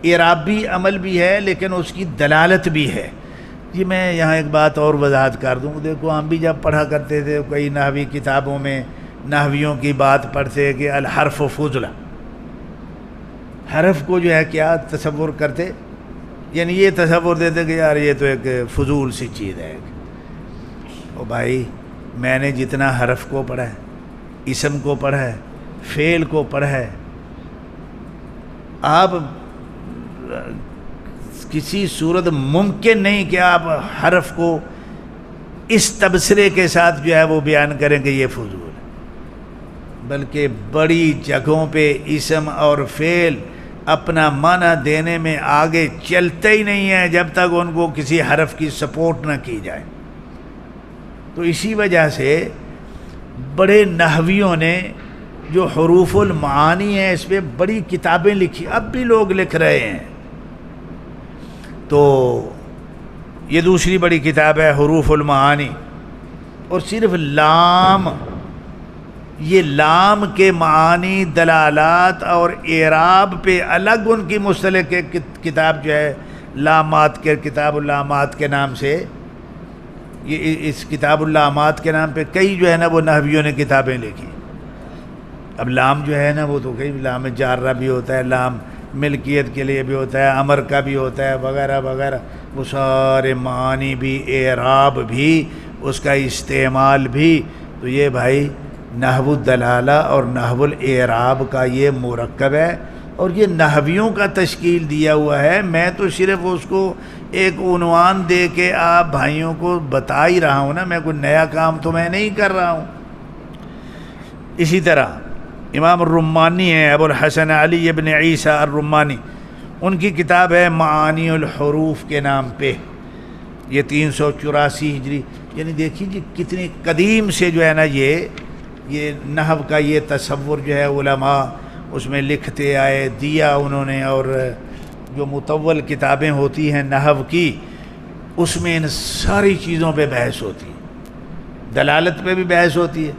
اعرابی عمل بھی ہے لیکن اس کی دلالت بھی ہے۔ جی میں یہاں ایک بات اور وضاحت کر دوں، دیکھو ہم بھی جب پڑھا کرتے تھے کئی نحوی کتابوں میں نحویوں کی بات پڑھتے کہ الحرف فضلہ، حرف کو جو ہے کیا تصور کرتے، یعنی یہ تصور دیتے کہ یار یہ تو ایک فضول سی چیز ہے۔ او بھائی، میں نے جتنا حرف کو پڑھا ہے، اسم کو پڑھا ہے، فعل کو پڑھا ہے، آپ کسی صورت ممکن نہیں کہ آپ حرف کو اس تبصرے کے ساتھ جو ہے وہ بیان کریں کہ یہ فضول ہے، بلکہ بڑی جگہوں پہ اسم اور فعل اپنا معنی دینے میں آگے چلتے ہی نہیں ہیں جب تک ان کو کسی حرف کی سپورٹ نہ کی جائے۔ تو اسی وجہ سے بڑے نحویوں نے جو حروف المعانی ہیں اس پہ بڑی کتابیں لکھی، اب بھی لوگ لکھ رہے ہیں۔ تو یہ دوسری بڑی کتاب ہے حروف المعانی، اور صرف لام، یہ لام کے معانی، دلالات اور اعراب پہ الگ ان کی مستلق کتاب جو ہے لامات کے، کتاب اللامات کے نام سے، یہ اس کتاب اللامات کے نام پہ کئی جو ہے نا وہ نحویوں نے کتابیں لکھی۔ اب لام جو ہے نا وہ تو کئی، لام جارہ بھی ہوتا ہے، لام ملکیت کے لیے بھی ہوتا ہے، امر کا بھی ہوتا ہے، وغیرہ وغیرہ، وہ سارے معانی بھی، اعراب بھی، اس کا استعمال بھی۔ تو یہ بھائی نحو الدلالہ اور نحو الاعراب کا یہ مرکب ہے، اور یہ نحویوں کا تشکیل دیا ہوا ہے۔ میں تو صرف اس کو ایک عنوان دے کے آپ بھائیوں کو بتا ہی رہا ہوں نا، میں کوئی نیا کام تو میں نہیں کر رہا ہوں۔ اسی طرح امام الرمانی ہے، ابو الحسن علی ابن عیسیٰ الرمانی، ان کی کتاب ہے معانی الحروف کے نام پہ، یہ 384 ہجری، یعنی دیکھیے جی کتنی قدیم سے جو ہے نا یہ نحو کا یہ تصور جو ہے علماء اس میں لکھتے آئے، دیا انہوں نے۔ اور جو مطول کتابیں ہوتی ہیں نحو کی، اس میں ان ساری چیزوں پہ بحث ہوتی ہے، دلالت پہ بھی بحث ہوتی ہے،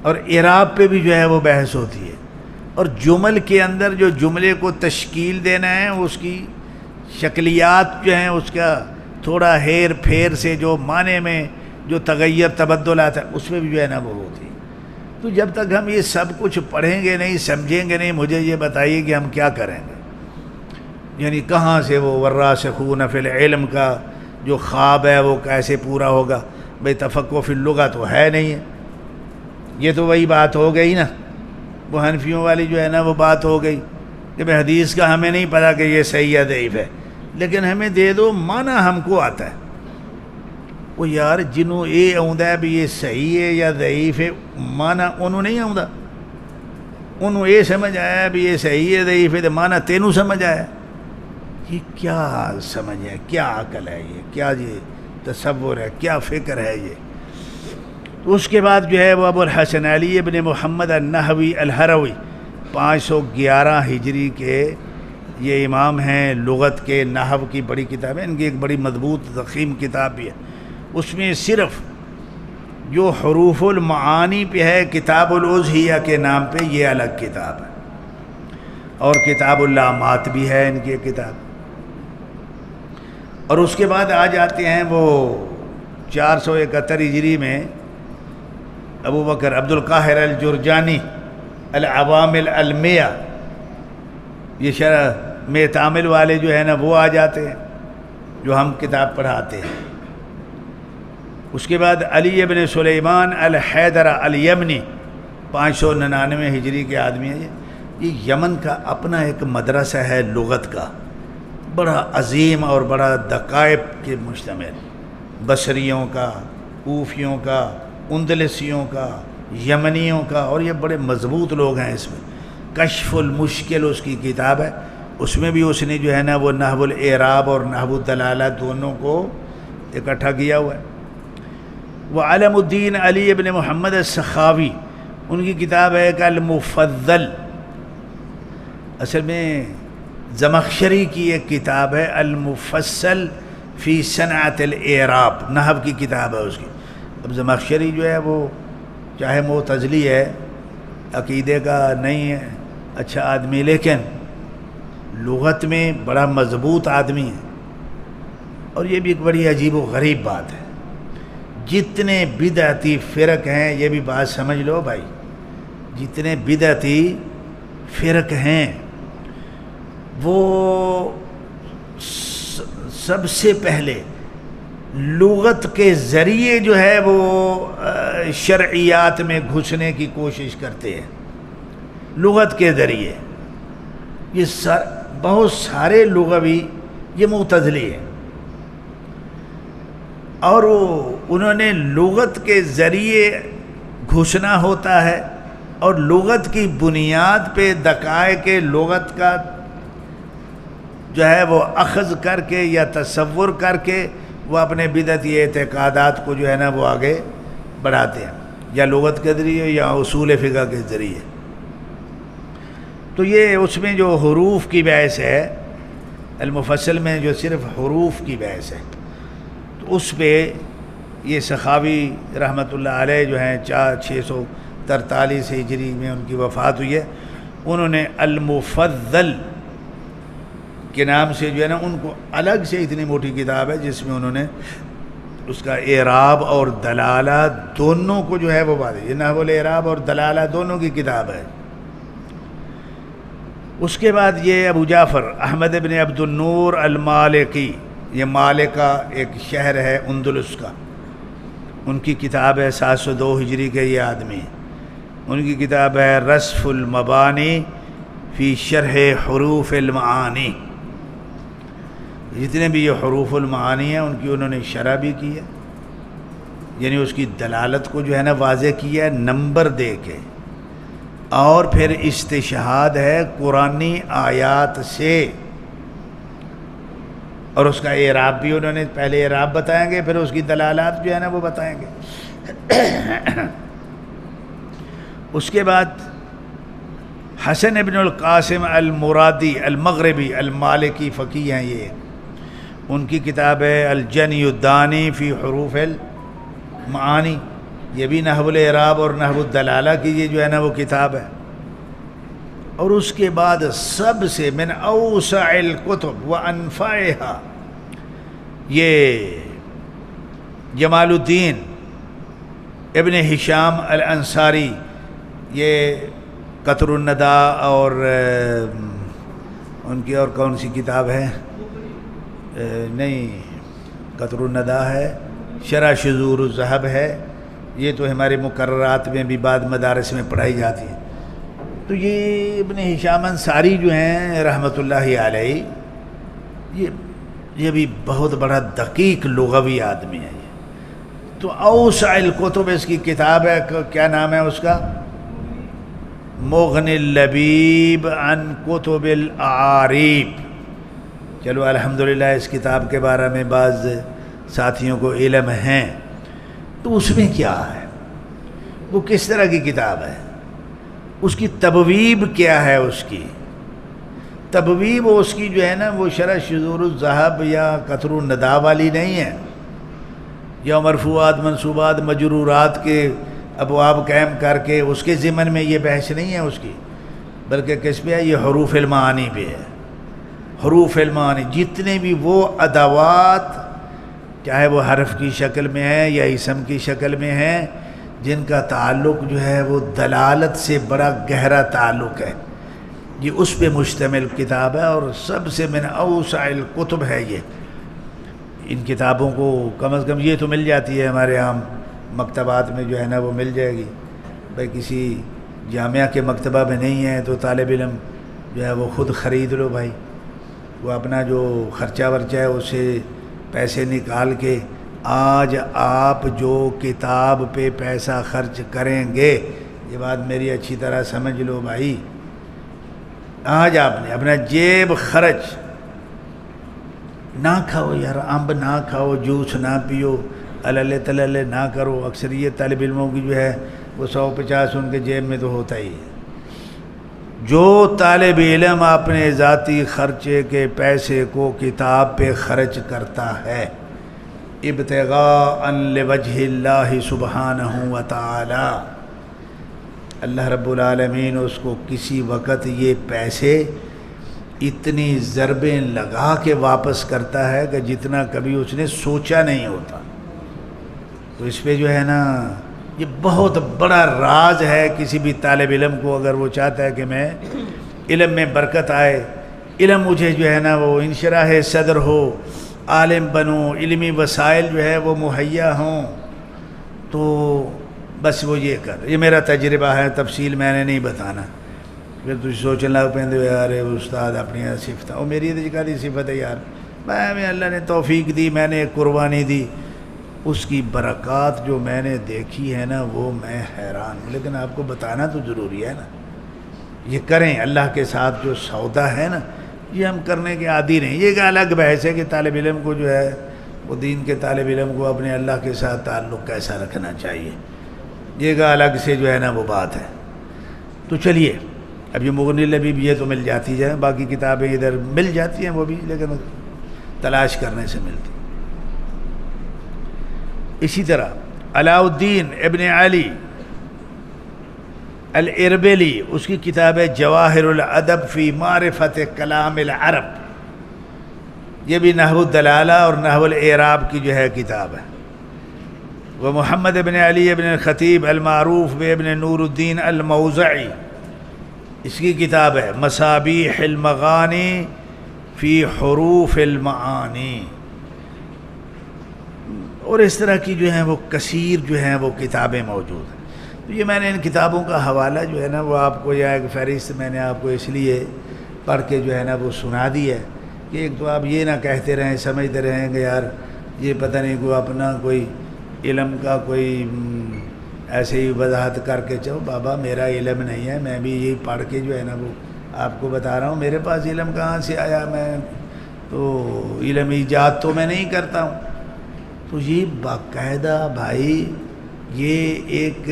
اور اعراب پہ بھی جو ہے وہ بحث ہوتی ہے، اور جمل کے اندر جو جملے کو تشکیل دینا ہے اس کی شکلیات جو ہیں، اس کا تھوڑا ہیر پھیر سے جو معنی میں جو تغیر تبدل آتا ہے اس میں بھی جو ہے نا وہ ہوتی ہے۔ تو جب تک ہم یہ سب کچھ پڑھیں گے نہیں، سمجھیں گے نہیں، مجھے یہ بتائیے کہ ہم کیا کریں گے؟ یعنی کہاں سے وہ والراسخون فی العلم کا جو خواب ہے وہ کیسے پورا ہوگا؟ بھئی تفقہ فی اللغہ تو ہے نہیں ہے، یہ تو وہی بات ہو گئی نا، وہ حنفیوں والی جو ہے نا وہ بات ہو گئی کہ بھئی حدیث کا ہمیں نہیں پتا کہ یہ صحیح یا ضعیف ہے، لیکن ہمیں دے دو معنی ہم کو آتا ہے۔ وہ یار جنہوں یہ آتا ہے بھی یہ صحیح ہے یا ضعیف ہے، معنی انہوں نہیں آتا، انہوں یہ سمجھ آیا بھی یہ صحیح ہے ضعیف ہے، تو معنی تینوں سمجھ آیا۔ یہ کیا سمجھ ہے، کیا عقل ہے، یہ کیا یہ تصور ہے، کیا فکر ہے یہ؟ اس کے بعد جو ہے وہ ابو الحسن علی ابن محمد النحوی الہروی 511 ہجری کے یہ امام ہیں لغت کے، نحو کی بڑی کتاب ہے، ان کی ایک بڑی مضبوط ضخیم کتاب بھی ہے۔ اس میں صرف جو حروف المعانی پہ ہے کتاب الازہیہ کے نام پہ، یہ الگ کتاب ہے، اور کتاب اللامات بھی ہے ان کی کتاب۔ اور اس کے بعد آ جاتے ہیں وہ 471 ہجری میں ابو بکر عبد القاہر الجرجانی العوامل المیہ، یہ شرح میں تعامل والے جو ہے نا وہ آ جاتے ہیں جو ہم کتاب پڑھاتے ہیں۔ اس کے بعد علی ابن سلیمان الحیدر الیمنی 599 ہجری کے آدمی ہیں۔ یہ یمن کا اپنا ایک مدرسہ ہے لغت کا، بڑا عظیم اور بڑا دقائق کے مشتمل، بصریوں کا، کوفیوں کا، اندلسیوں کا، یمنیوں کا، اور یہ بڑے مضبوط لوگ ہیں۔ اس میں کشف المشکل اس کی کتاب ہے، اس میں بھی اس نے جو ہے نا وہ نحو الاعراب اور نحو الدلالہ دونوں کو اکٹھا کیا ہوا ہے۔ وہ علم الدین علی ابن محمد السخاوی، ان کی کتاب ہے ایک المفضل، اصل میں زمخشری کی ایک کتاب ہے المفصل فی صنعت الاعراب، نحو کی کتاب ہے اس کی۔ اب زمخشری جو ہے وہ چاہے معتزلی ہے، عقیدے کا نہیں ہے اچھا آدمی، لیکن لغت میں بڑا مضبوط آدمی ہے۔ اور یہ بھی ایک بڑی عجیب و غریب بات ہے، جتنے بدعتی فرق ہیں، یہ بھی بات سمجھ لو بھائی، جتنے بدعتی فرق ہیں وہ سب سے پہلے لغت کے ذریعے جو ہے وہ شرعیات میں گھسنے کی کوشش کرتے ہیں، لغت کے ذریعے۔ یہ بہت سارے لغوی یہ معتزلی ہیں، اور انہوں نے لغت کے ذریعے گھسنا ہوتا ہے، اور لغت کی بنیاد پہ دقائق لغت کا جو ہے وہ اخذ کر کے یا تصور کر کے وہ اپنے بدعتی اعتقادات کو جو ہے نا وہ آگے بڑھاتے ہیں، یا لغت کے ذریعے یا اصول فقہ کے ذریعے۔ تو یہ اس میں جو حروف کی بحث ہے، المفصل میں جو صرف حروف کی بحث ہے، تو اس پہ یہ سخاوی رحمۃ اللہ علیہ جو ہیں 643 ہجری میں ان کی وفات ہوئی ہے، انہوں نے المفضل کے نام سے جو ہے نا ان کو الگ سے اتنی موٹی کتاب ہے جس میں انہوں نے اس کا اعراب اور دلالہ دونوں کو جو ہے وہ بات ہے، یہ نحو الاعراب اور دلالہ دونوں کی کتاب ہے۔ اس کے بعد یہ ابو جعفر احمد بن عبد النور المالکی، یہ مالکہ ایک شہر ہے اندلس کا، ان کی کتاب ہے 702 ہجری کے یہ آدمی، ان کی کتاب ہے رصف المبانی فی شرح حروف المعانی۔ جتنے بھی یہ حروف المعانی ہیں ان کی انہوں نے شرح بھی کی ہے، یعنی اس کی دلالت کو جو ہے نا واضح کیا ہے نمبر دے کے، اور پھر استشہاد ہے قرآنی آیات سے، اور اس کا اعراب بھی انہوں نے پہلے اعراب بتائیں گے، پھر اس کی دلالات جو ہے نا وہ بتائیں گے۔ اس کے بعد حسن ابن القاسم المرادی المغربی المالکی فقیہ ہیں، یہ ان کی کتاب ہے الجنی الدانی فی حروف المعانی، یہ بھی نحو الاعراب اور نحو الدلالہ کی یہ جو ہے نا وہ کتاب ہے۔ اور اس کے بعد سب سے من اوسع الکتب وانفعها، یہ جمال الدین ابن ہشام الانصاری، یہ قطر الندى اور ان کی اور کون سی کتاب ہے، نہیں قطر الندى ہے، شرح شذور الذہب ہے، یہ تو ہمارے مقررات میں بھی بعد مدارس میں پڑھائی جاتی ہے۔ تو یہ ابن ہشام انصاری جو ہیں رحمۃ اللہ علیہ، یہ بھی بہت بڑا دقیق لغوی آدمی ہے۔ تو اوسع الکتب اس کی کتاب ہے، کیا نام ہے اس کا؟ مغنی اللبیب عن کتب الاعاریب۔ چلو الحمدللہ اس کتاب کے بارے میں بعض ساتھیوں کو علم ہیں، تو اس میں کیا ہے، وہ کس طرح کی کتاب ہے، اس کی تبویب کیا ہے، اس کی تبویب اس کی جو ہے نا وہ شرح شذور الذہب یا قطر الندى والی نہیں ہے، یا مرفوعات منصوبات مجرورات کے ابواب قائم کر کے اس کے ضمن میں یہ بحث نہیں ہے اس کی، بلکہ کس پہ ہے، یہ حروف المعانی پہ ہے۔ حروف المعانی، جتنے بھی وہ ادوات چاہے وہ حرف کی شکل میں ہے یا اسم کی شکل میں ہے جن کا تعلق جو ہے وہ دلالت سے بڑا گہرا تعلق ہے، یہ اس پہ مشتمل کتاب ہے اور سب سے من اوسع الکتب ہے یہ۔ ان کتابوں کو کم از کم یہ تو مل جاتی ہے ہمارے عام مکتبات میں جو ہے نا وہ مل جائے گی، بھائی کسی جامعہ کے مکتبہ میں نہیں ہے تو طالب علم جو ہے وہ خود خرید لو بھائی، وہ اپنا جو خرچہ ورچہ ہے اسے پیسے نکال کے آج آپ جو کتاب پہ پیسہ خرچ کریں گے، یہ بات میری اچھی طرح سمجھ لو بھائی، آج آپ نے اپنا جیب خرچ نہ کھاؤ یار، امب نہ کھاؤ، جوس نہ پیو، اللہ تللے نہ کرو، اکثریت طالب علموں کی جو ہے وہ 150 ان کے جیب میں تو ہوتا ہی ہے۔ جو طالب علم اپنے ذاتی خرچے کے پیسے کو کتاب پہ خرچ کرتا ہے ابتغاء لوجہ اللہ سبحانہ وتعالی، اللہ رب العالمین اس کو کسی وقت یہ پیسے اتنی ضربیں لگا کے واپس کرتا ہے کہ جتنا کبھی اس نے سوچا نہیں ہوتا۔ تو اس پہ جو ہے نا یہ بہت بڑا راز ہے کسی بھی طالب علم کو، اگر وہ چاہتا ہے کہ میں علم میں برکت آئے، علم مجھے جو ہے نا وہ انشراح صدر ہو، عالم بنوں، علمی وسائل جو ہے وہ مہیا ہوں، تو بس وہ یہ کر، یہ میرا تجربہ ہے، تفصیل میں نے نہیں بتانا، پھر تجھ سوچنے لگ پہ یار استاد اپنی صفت اور میری کاری صفت ہے یار، میں اللہ نے توفیق دی، میں نے ایک قربانی دی، اس کی برکات جو میں نے دیکھی ہے نا وہ میں حیران ہوں، لیکن آپ کو بتانا تو ضروری ہے نا، یہ کریں اللہ کے ساتھ جو سودا ہے نا یہ ہم کرنے کے عادی نہیں، یہ ایک الگ بحث ہے کہ طالب علم کو جو ہے وہ دین کے طالب علم کو اپنے اللہ کے ساتھ تعلق کیسا رکھنا چاہیے، یہ ایک الگ سے جو ہے نا وہ بات ہے۔ تو چلیے اب یہ مغنی لبیب یہ تو مل جاتی ہے، باقی کتابیں ادھر مل جاتی ہیں وہ بھی، لیکن تلاش کرنے سے ملتی۔ اسی طرح علاء الدین ابن علی الاربیلی، اس کی کتاب ہے جواہر الادب فی معرفت کلام العرب، یہ بھی نحو الدلالہ اور نحو الاعراب کی جو ہے کتاب ہے۔ وہ محمد ابن علی ابن الخطیب المعروف بابن نور الدین الموزعی، اس کی کتاب ہے مصابیح المغانی فی حروف المعانی، اور اس طرح کی جو ہیں وہ کثیر جو ہیں وہ کتابیں موجود ہیں۔ تو یہ میں نے ان کتابوں کا حوالہ جو ہے نا وہ آپ کو، یا ایک فہرست میں نے آپ کو اس لیے پڑھ کے جو ہے نا وہ سنا دی ہے کہ ایک تو آپ یہ نہ کہتے رہیں، سمجھتے رہیں کہ یار یہ پتہ نہیں کوئی اپنا کوئی علم کا کوئی ایسے ہی وضاحت کر کے چلو بابا میرا علم نہیں ہے، میں بھی یہی پڑھ کے جو ہے نا وہ آپ کو بتا رہا ہوں، میرے پاس علم کہاں سے آیا، میں تو علم ایجاد تو میں نہیں کرتا ہوں۔ تو یہ باقاعدہ بھائی یہ ایک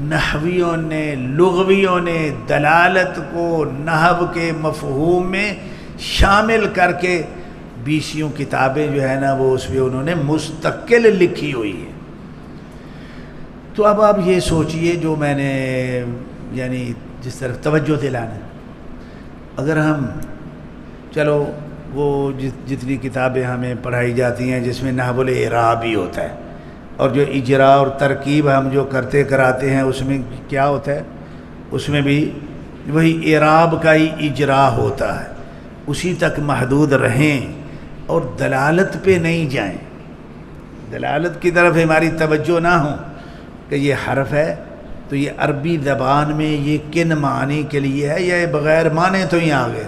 نحویوں نے، لغویوں نے دلالت کو نحو کے مفہوم میں شامل کر کے 20 کتابیں جو ہے نا وہ اس پہ انہوں نے مستقل لکھی ہوئی ہے۔ تو اب آپ یہ سوچئے جو میں نے یعنی جس طرف توجہ دلانا، اگر ہم چلو وہ جتنی کتابیں ہمیں پڑھائی جاتی ہیں جس میں نحو الاعراب ہی ہوتا ہے، اور جو اجرا اور ترکیب ہم جو کرتے کراتے ہیں اس میں کیا ہوتا ہے، اس میں بھی وہی اعراب کا ہی اجرا ہوتا ہے، اسی تک محدود رہیں اور دلالت پہ نہیں جائیں، دلالت کی طرف ہماری توجہ نہ ہو کہ یہ حرف ہے تو یہ عربی زبان میں یہ کن معنی کے لیے ہے، یا یہ بغیر معنی تو ہی آ گئے،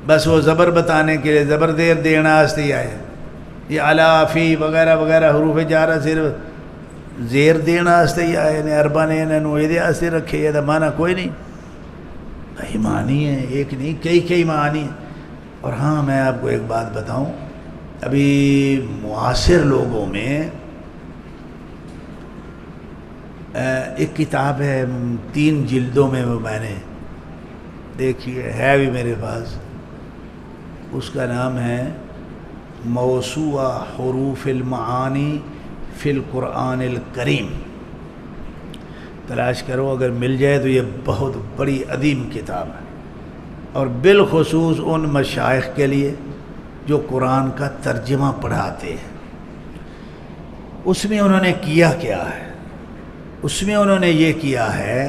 بس وہ زبر بتانے کے لیے زبر دیر دینا آستی آئے، یہ علا فی وغیرہ وغیرہ حروف جارہ صرف زیر دینا آستے ہی آئے نے، عربہ نے انہوں یہ آستے رکھے، یہ معنی کوئی نہیں، بھائی معنی ہے ایک نہیں کئی معنی ہیں۔ اور ہاں میں آپ کو ایک بات بتاؤں، ابھی معاصر لوگوں میں ایک کتاب ہے 3 جلدوں میں، وہ میں نے دیکھی ہے بھی میرے پاس، اس کا نام ہے موسوعہ حروف المعانی فی القرآن الکریم، تلاش کرو اگر مل جائے تو یہ بہت بڑی عظیم کتاب ہے، اور بالخصوص ان مشائخ کے لیے جو قرآن کا ترجمہ پڑھاتے ہیں۔ اس میں انہوں نے کیا کیا ہے؟ اس میں انہوں نے یہ کیا ہے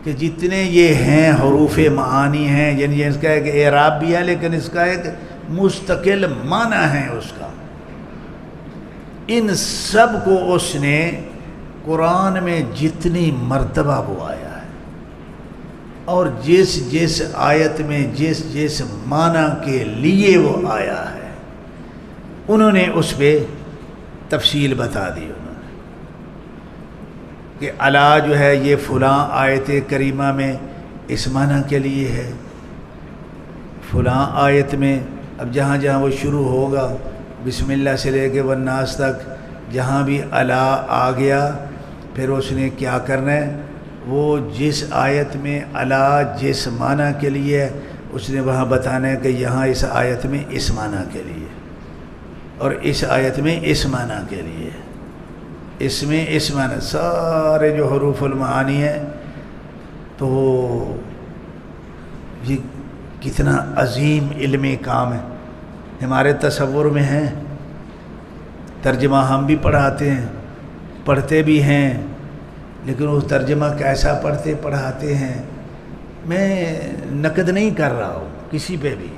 کہ جتنے یہ ہیں حروف معانی ہیں، یعنی اس کا ایک اعراب بھی ہے لیکن اس کا ایک مستقل معنی ہے اس کا، ان سب کو اس نے قرآن میں جتنی مرتبہ وہ آیا ہے اور جس آیت میں جس معنی کے لیے وہ آیا ہے انہوں نے اس پہ تفصیل بتا دی۔ انہوں نے کہ الا جو ہے یہ فلاں آیت کریمہ میں اس معنی کے لیے ہے، فلاں آیت میں اب جہاں جہاں وہ شروع ہوگا بسم اللہ سے لے کے والناس تک جہاں بھی الا آ گیا پھر اس نے کیا کرنا ہے، وہ جس آیت میں الا جس معنی کے لیے ہے اس نے وہاں بتانا ہے کہ یہاں اس آیت میں اس معنی کے لیے اور اس آیت میں اس معنی کے لیے، اس میں اس معنی، سارے جو حروف المعانی ہیں۔ تو یہ کتنا عظیم علمی کام ہے، ہمارے تصور میں ہے۔ ترجمہ ہم بھی پڑھاتے ہیں، پڑھتے بھی ہیں، لیکن وہ ترجمہ کیسا پڑھتے پڑھاتے ہیں میں نقد نہیں کر رہا ہوں کسی پہ بھی،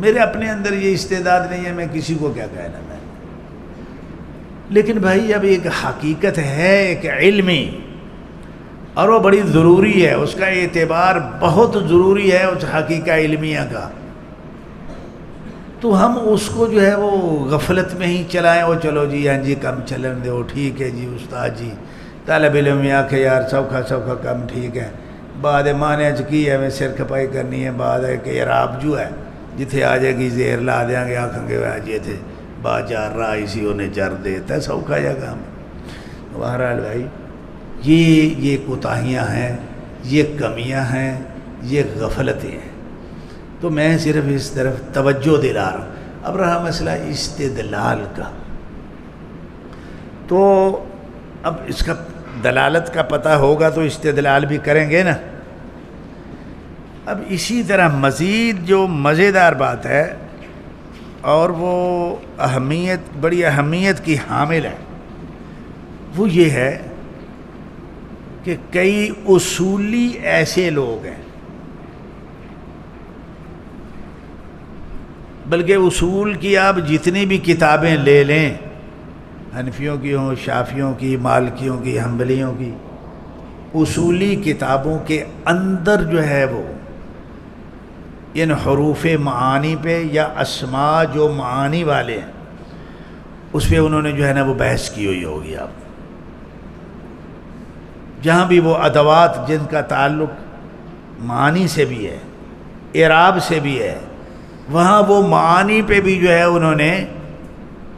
میرے اپنے اندر یہ استعداد نہیں ہے، میں کسی کو کیا کہنا میں، لیکن بھائی اب ایک حقیقت ہے ایک علمی اور وہ بڑی ضروری ہے، اس کا اعتبار بہت ضروری ہے اس حقیقت علمیہ کا، تو ہم اس کو جو ہے وہ غفلت میں ہی چلائیں، وہ چلو جی ہاں جی کم چلن دے، وہ ٹھیک ہے جی استاد جی طالب علم یا کہ یار سوکھا کم ٹھیک ہے، بعد معنی کی ہے میں سر کھپائی کرنی ہے، بعد ہے کہ اعراب جو ہے جتھے آ جائے گی زیر لا دیں گے آکھیں گے جی تھے با جار رہا اسی انہیں جر دیتا ہے سوکھا جا کام۔ بہرحال بھائی یہ کوتاہیاں ہیں، یہ کمیاں ہیں، یہ غفلتیں ہیں، تو میں صرف اس طرف توجہ دلا رہا ہوں۔ اب رہا مسئلہ استدلال کا، تو اب اس کا دلالت کا پتہ ہوگا تو استدلال بھی کریں گے نا۔ اب اسی طرح مزید جو مزیدار بات ہے اور وہ بڑی اہمیت کی حامل ہے وہ یہ ہے کہ کئی اصولی ایسے لوگ ہیں، بلکہ اصول کی آپ جتنی بھی کتابیں لے لیں، حنفیوں کی ہوں، شافیوں کی، مالکیوں کی، حنبلیوں کی، اصولی کتابوں کے اندر جو ہے وہ ان حروف معانی پہ یا اسماء جو معانی والے ہیں اس پہ انہوں نے جو ہے نا وہ بحث کی ہوئی ہوگی۔ آپ جہاں بھی وہ ادوات جن کا تعلق معانی سے بھی ہے، اعراب سے بھی ہے، وہاں وہ معانی پہ بھی جو ہے انہوں نے،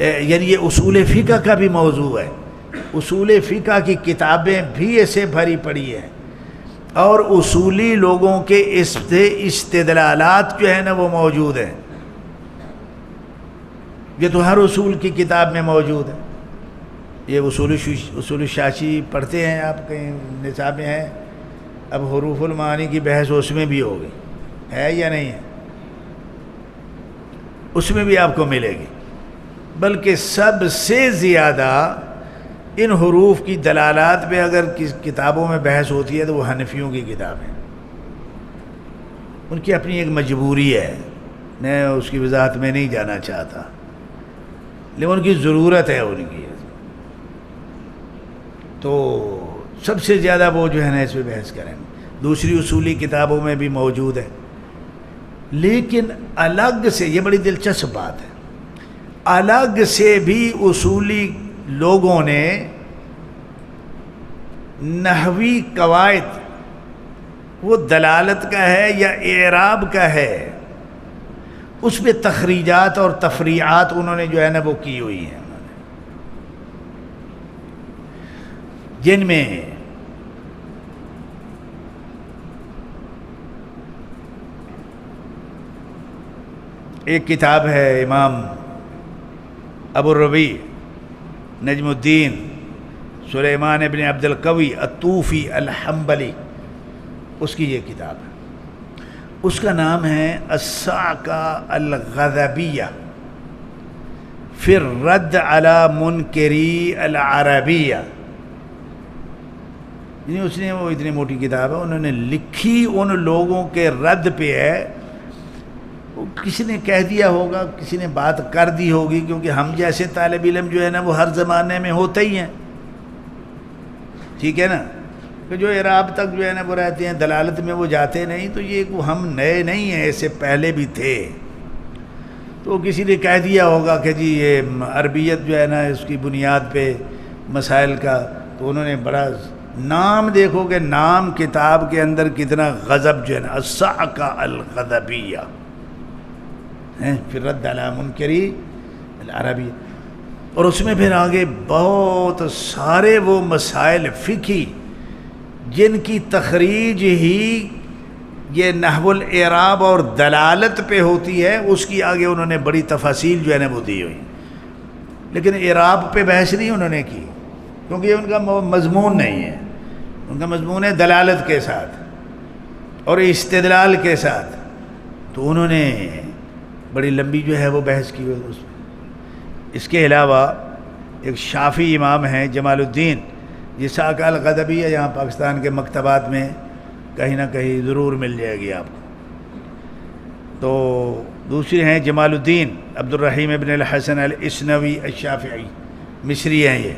یعنی یہ اصول فقہ کا بھی موضوع ہے، اصول فقہ کی کتابیں بھی ایسے بھری پڑی ہیں اور اصولی لوگوں کے استدلالات جو ہے نا وہ موجود ہیں، یہ تو ہر اصول کی کتاب میں موجود ہے۔ یہ اصول شاشی پڑھتے ہیں آپ، کہیں نصاب میں ہیں، اب حروف المعانی کی بحث اس میں بھی ہوگی، ہے یا نہیں ہے، اس میں بھی آپ کو ملے گی، بلکہ سب سے زیادہ ان حروف کی دلالات پہ اگر کتابوں میں بحث ہوتی ہے تو وہ حنفیوں کی کتابیں، ان کی اپنی ایک مجبوری ہے، میں اس کی وضاحت میں نہیں جانا چاہتا، لیکن ان کی ضرورت ہے ان کی، تو سب سے زیادہ وہ جو ہے نا اس پہ بحث کریں گے، دوسری اصولی کتابوں میں بھی موجود ہے، لیکن الگ سے یہ بڑی دلچسپ بات ہے، الگ سے بھی اصولی لوگوں نے نحوی قواعد، وہ دلالت کا ہے یا اعراب کا ہے، اس پہ تخریجات اور تفریعات انہوں نے جو ہے نا وہ کی ہوئی ہیں، جن میں ایک کتاب ہے امام ابو الربیع نجم الدین سلیمان ابن عبد القوی الطوفی الحنبلی، اس کی یہ کتاب ہے، اس کا نام ہے الصعقہ الغضبیہ فی الرد علی منکری العربیہ. یعنی اس نے وہ اتنی موٹی کتاب ہے، انہوں نے لکھی ان لوگوں کے رد پہ ہے. کسی نے کہہ دیا ہوگا، کسی نے بات کر دی ہوگی، کیونکہ ہم جیسے طالب علم جو ہے نا وہ ہر زمانے میں ہوتے ہی ہیں، ٹھیک ہے نا، کہ جو اعراب تک جو ہے نا وہ رہتے ہیں، دلالت میں وہ جاتے نہیں. تو یہ ہم نئے نہیں ہیں، اس سے پہلے بھی تھے. تو کسی نے کہہ دیا ہوگا کہ جی یہ عربیت جو ہے نا اس کی بنیاد پہ مسائل کا، تو انہوں نے بڑا نام، دیکھو کہ نام کتاب کے اندر کتنا غضب جو ہے نا، الصعقہ الغضبیہ پھر رد علی منکری العربیہ. اور اس میں پھر آگے بہت سارے وہ مسائل فقہی جن کی تخریج ہی یہ نحو الاعراب اور دلالت پہ ہوتی ہے، اس کی آگے انہوں نے بڑی تفاصیل جو ہے نا وہ دی ہوئی. لیکن اعراب پہ بحث نہیں انہوں نے کی، کیونکہ یہ ان کا مضمون نہیں ہے. ان کا مضمون ہے دلالت کے ساتھ اور استدلال کے ساتھ. تو انہوں نے بڑی لمبی جو ہے وہ بحث کی ہوئی اس میں. اس کے علاوہ ایک شافعی امام ہیں جمال الدین، یہ الصعقہ الغضبیہ یہاں پاکستان کے مکتبات میں کہیں نہ کہیں ضرور مل جائے گی آپ کو. تو دوسرے ہیں جمال الدین عبد الرحیم ابن الحسن الاسنوی الشافعی، مصری ہیں. یہ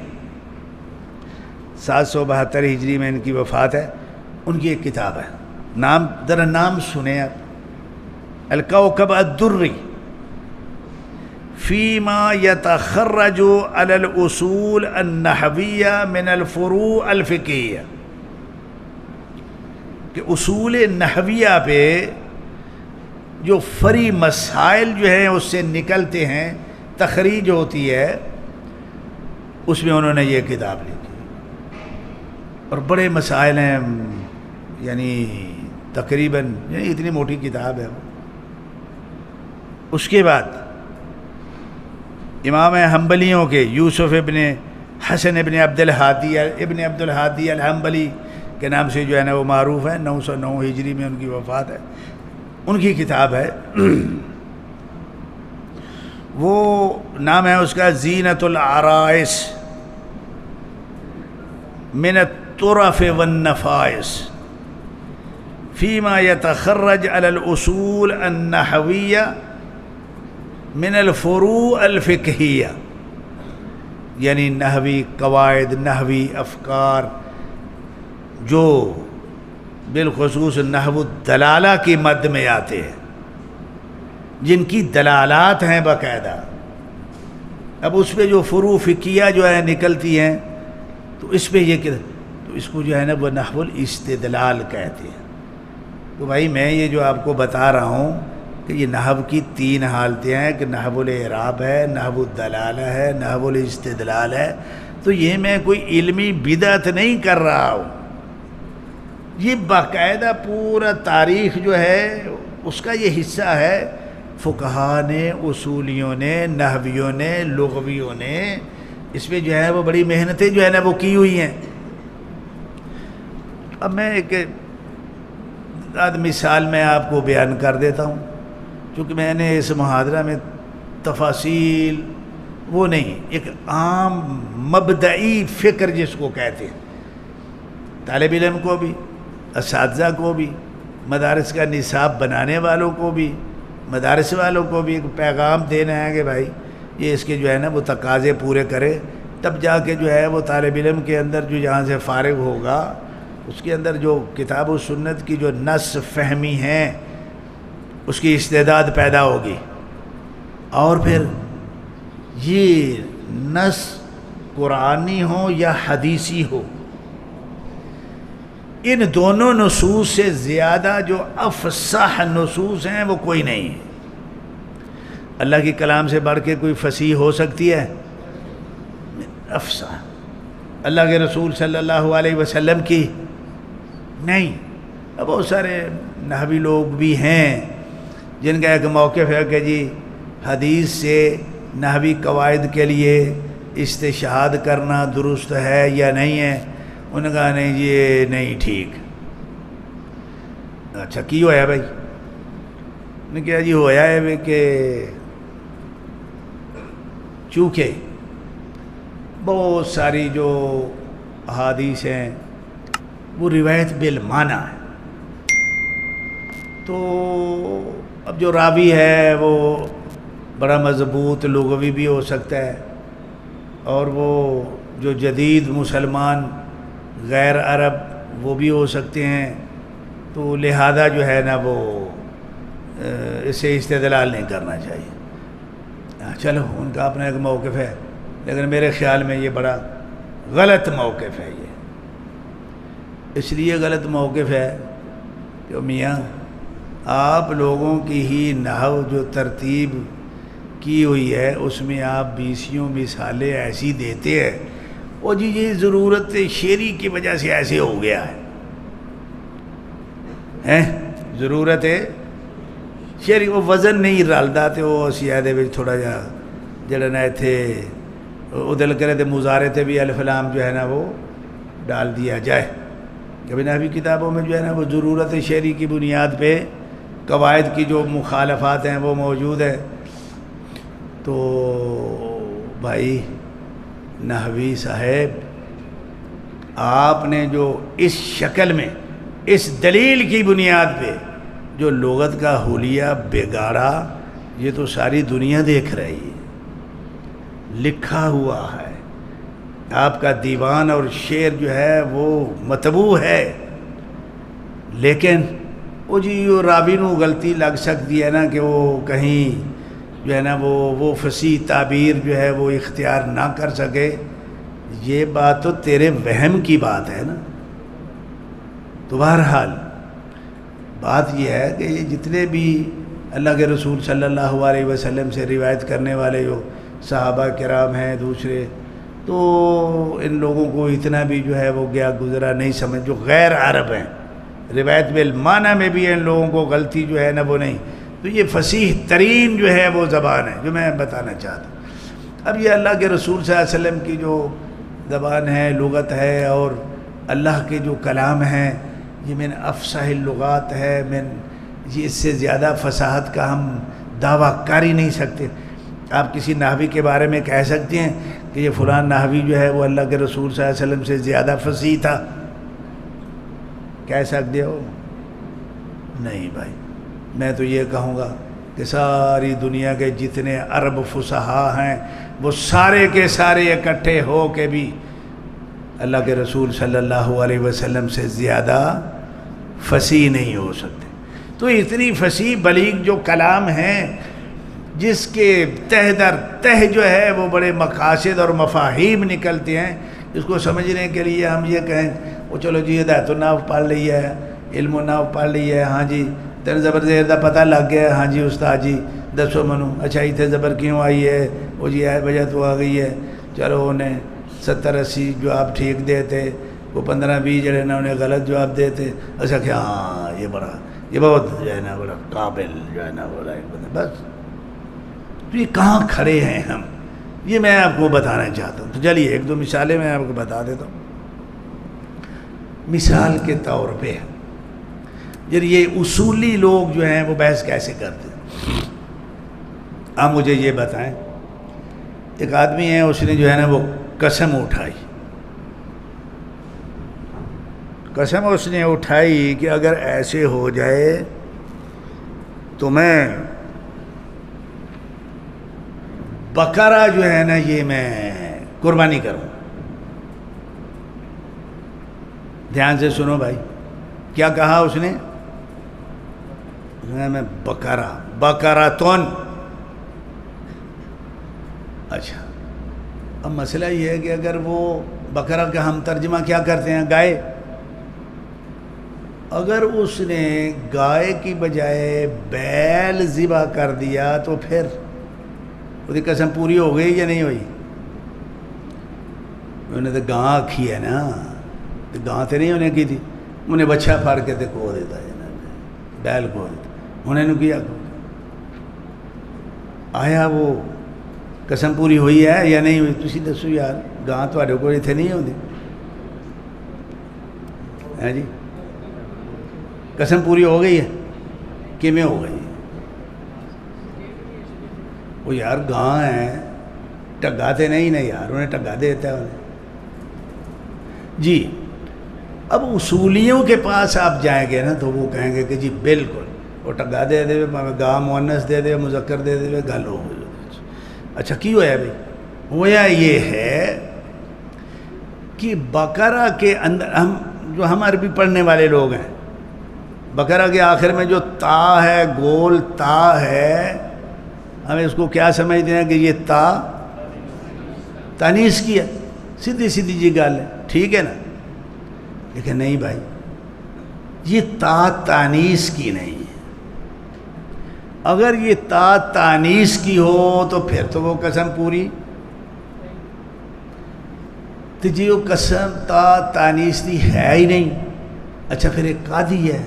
772 ہجری میں ان کی وفات ہے. ان کی ایک کتاب ہے، نام ذرا نام سنیں آپ، الکوكب الدری فیما یتخرج علی الاصول النحویہ من الفروع الفقہیہ. کہ اصول نحویہ پہ جو فرعی مسائل جو ہیں اس سے نکلتے ہیں، تخریج ہوتی ہے، اس میں انہوں نے یہ کتاب لکھی. اور بڑے مسائل ہیں، یعنی تقریباً یعنی اتنی موٹی کتاب ہے. اس کے بعد امام حنبلیوں کے یوسف ابن حسن ابن عبد الحادی الحنبلی کے نام سے جو ہے نا وہ معروف ہے، 909 ہجری میں ان کی وفات ہے. ان کی کتاب ہے، وہ نام ہے اس کا زینۃ العرائس من الطرف والنفائس فیما یتخرج علی الاصول النحویہ من الفروع الفقہیہ. یعنی نحوی قواعد، نحوی افکار جو بالخصوص نحو الدلالہ کی مد میں آتے ہیں، جن کی دلالات ہیں باقاعدہ. اب اس پہ جو فروع فقہیہ جو ہے نکلتی ہیں، تو اس پہ یہ تو اس کو جو ہے نا وہ نحو الاستدلال کہتے ہیں. تو بھائی میں یہ جو آپ کو بتا رہا ہوں کہ یہ نحو کی 3 حالتیں ہیں، کہ نحو الاعراب ہے، نحو الدلالہ ہے، نحو الاستدلال ہے. تو یہ میں کوئی علمی بدعت نہیں کر رہا ہوں، یہ باقاعدہ پورا تاریخ جو ہے اس کا یہ حصہ ہے. فقہا نے، اصولیوں نے، نحویوں نے، لغویوں نے اس پہ جو ہے وہ بڑی محنتیں جو ہے نا وہ کی ہوئی ہیں. اب میں ایک مثال میں آپ کو بیان کر دیتا ہوں، چونکہ میں نے اس محاضرہ میں تفاصیل وہ نہیں، ایک عام مبدئی فکر جس کو کہتے ہیں، طالب علم کو بھی، اساتذہ کو بھی، مدارس کا نصاب بنانے والوں کو بھی، مدارس والوں کو بھی ایک پیغام دینا ہے کہ بھائی یہ اس کے جو ہے نا وہ تقاضے پورے کرے. تب جا کے جو ہے وہ طالب علم کے اندر جو جہاں سے فارغ ہوگا، اس کے اندر جو کتاب و سنت کی جو نص فہمی ہیں اس کی استعداد پیدا ہوگی. اور پھر یہ نص قرآنی ہو یا حدیثی ہو، ان دونوں نصوص سے زیادہ جو افصح نصوص ہیں وہ کوئی نہیں ہے. اللہ کی کلام سے بڑھ کے کوئی فصیح ہو سکتی ہے؟ افصح اللہ کے رسول صلی اللہ علیہ وسلم کی نہیں. اب بہت سارے نحوی لوگ بھی ہیں جن کا ایک موقف ہے کہ جی حدیث سے نحوی قواعد کے لیے استشہاد کرنا درست ہے یا نہیں ہے. انہوں نے کہا نہیں یہ نہیں ٹھیک. اچھا کی ہوا ہے بھائی؟ نے کہا جی ہویا ہے کہ چونکہ بہت ساری جو احادیث ہیں وہ روایت بالمعنی ہے، تو اب جو راوی ہے وہ بڑا مضبوط لغوی بھی ہو سکتا ہے، اور وہ جو جدید مسلمان غیر عرب وہ بھی ہو سکتے ہیں، تو لہذا جو ہے نا وہ اس سے استدلال نہیں کرنا چاہیے۔ چلو ان کا اپنا ایک موقف ہے، لیکن میرے خیال میں یہ بڑا غلط موقف ہے۔ یہ اس لیے غلط موقف ہے کہ میاں آپ لوگوں کی ہی نحو جو ترتیب کی ہوئی ہے اس میں آپ بیسیوں مثالیں ایسی دیتے ہیں، وہ جی یہ ضرورت شعری کی وجہ سے ایسے ہو گیا ہے، ضرورت ہے شعری، وہ وزن نہیں رلدا تے وہ اسی دے وچ تھوڑا جا جڑا نا ایتھے وہ دل کرے تے مضارع تے بھی الف لام جو ہے نا وہ ڈال دیا جائے۔ کبھی نحوی کتابوں میں جو ہے نا وہ ضرورت شعری کی بنیاد پہ قواعد کی جو مخالفات ہیں وہ موجود ہے۔ تو بھائی نحوی صاحب آپ نے جو اس شکل میں اس دلیل کی بنیاد پہ جو لغت کا حلیہ بگاڑا، یہ تو ساری دنیا دیکھ رہی ہے، لکھا ہوا ہے، آپ کا دیوان اور شعر جو ہے وہ مطبوع ہے، لیکن وہ جی وہ راوی نو غلطی لگ سکتی ہے نا کہ وہ کہیں جو ہے نا وہ فصیح تعبیر جو ہے وہ اختیار نہ کر سکے، یہ بات تو تیرے وہم کی بات ہے نا۔ تو بہرحال بات یہ ہے کہ یہ جتنے بھی اللہ کے رسول صلی اللہ علیہ وسلم سے روایت کرنے والے جو صحابہ کرام ہیں دوسرے، تو ان لوگوں کو اتنا بھی جو ہے وہ گیا گزرا نہیں سمجھ، جو غیر عرب ہیں روایت بالمعنی میں بھی ان لوگوں کو غلطی جو ہے نا وہ نہیں، تو یہ فصیح ترین جو ہے وہ زبان ہے جو میں بتانا چاہتا ہوں۔ اب یہ اللہ کے رسول صلی اللہ علیہ وسلم کی جو زبان ہے، لغت ہے، اور اللہ کے جو کلام ہیں، یہ من افصح اللغات ہے، یہ اس سے زیادہ فصاحت کا ہم دعویٰ کر ہی نہیں سکتے۔ آپ کسی نحوی کے بارے میں کہہ سکتے ہیں کہ یہ فلاں نحوی جو ہے وہ اللہ کے رسول صلی اللہ علیہ وسلم سے زیادہ فصیح تھا، کہہ سکتے ہو؟ نہیں بھائی، میں تو یہ کہوں گا کہ ساری دنیا کے جتنے عرب فصحاء ہیں وہ سارے کے سارے اکٹھے ہو کے بھی اللہ کے رسول صلی اللہ علیہ وسلم سے زیادہ فصیح نہیں ہو سکتے۔ تو اتنی فصیح بلیغ جو کلام ہیں، جس کے تہ در تہ جو ہے وہ بڑے مقاصد اور مفاہیم نکلتے ہیں، اس کو سمجھنے کے لیے ہم یہ کہیں وہ چلو جی ہدایت النحو پڑھ لی ہے، علم النحو پڑھ لی ہے، ہاں جی تین زبر زیر دا پتہ لگ گیا، ہاں جی استاد جی دسو منو، اچھا اتنے زبر کیوں آئی ہے، وہ جی ہے وجہ تو آ گئی ہے، چلو انہیں 70-80 جواب ٹھیک دیتے، وہ 15-20 جڑے نا انہیں غلط جواب دیتے، اچھا کہ ہاں یہ بہت جو ہے نا بڑا قابل جو ہے نا بڑا ایک بندہ، بس تو یہ کہاں کھڑے ہیں ہم، یہ میں آپ کو بتانا چاہتا ہوں۔ تو چلیے ایک دو مثالیں میں آپ کو بتا دیتا ہوں۔ مثال کے طور پہ یہ اصولی لوگ جو ہیں وہ بحث کیسے کرتے ہیں، آپ مجھے یہ بتائیں۔ ایک آدمی ہے، اس نے جو ہے نا وہ قسم اٹھائی، قسم اس نے اٹھائی کہ اگر ایسے ہو جائے تو میں بقرہ جو ہے نا یہ میں قربانی کروں۔ دھیان سے سنو بھائی، کیا کہا اس نے؟ میں بقراتن۔ اچھا اب مسئلہ یہ ہے کہ اگر وہ بقرہ کا ہم ترجمہ کیا کرتے ہیں؟ گائے۔ اگر اس نے گائے کی بجائے بیل ذبح کر دیا تو پھر وہ قسم پوری ہو گئی یا نہیں ہوئی؟ انہیں تو گاں آکھی ہے نا، تو گاں تو نہیں انہیں کی تھی، انہیں بچہ پھاڑ کے تو کھو دیتا ہے بیل کھو دیتا، انہیں کیا آیا وہ قسم پوری ہوئی ہے یا نہیں ہوئی؟ تسی دسو یار، گاں تھوڑے کو اتنے نہیں ہوتی ہے جی؟ قسم پوری ہو گئی ہے؟ کیویں ہو گئی؟ وہ یار گاں ہیں ٹگاتے نہیں نا یار، انہیں ٹگا دیتا ہے انہیں. جی اب اصولیوں کے پاس آپ جائیں گے نا تو وہ کہیں گے کہ جی بالکل وہ ٹگا دے دے گاں مؤنث دے دے مذکر دے دے گل ہو گئی. اچھا کی ہوا بھائی؟ ہوا یہ ہے کہ بقرہ کے اندر ہم عربی پڑھنے والے لوگ ہیں، بقرہ کے آخر میں جو تا ہے، گول تا ہے، ہم اس کو کیا سمجھتے ہیں کہ یہ تا تانیث کی ہے. سیدھی سیدھی جی گل ہے، ٹھیک ہے نا. لیکن نہیں بھائی، یہ تا تانیث کی نہیں ہے. اگر یہ تا تانیث کی ہو تو پھر تو وہ قسم پوری. تو جی وہ قسم تا تانیث دی ہے ہی نہیں. اچھا پھر ایک قاضی ہے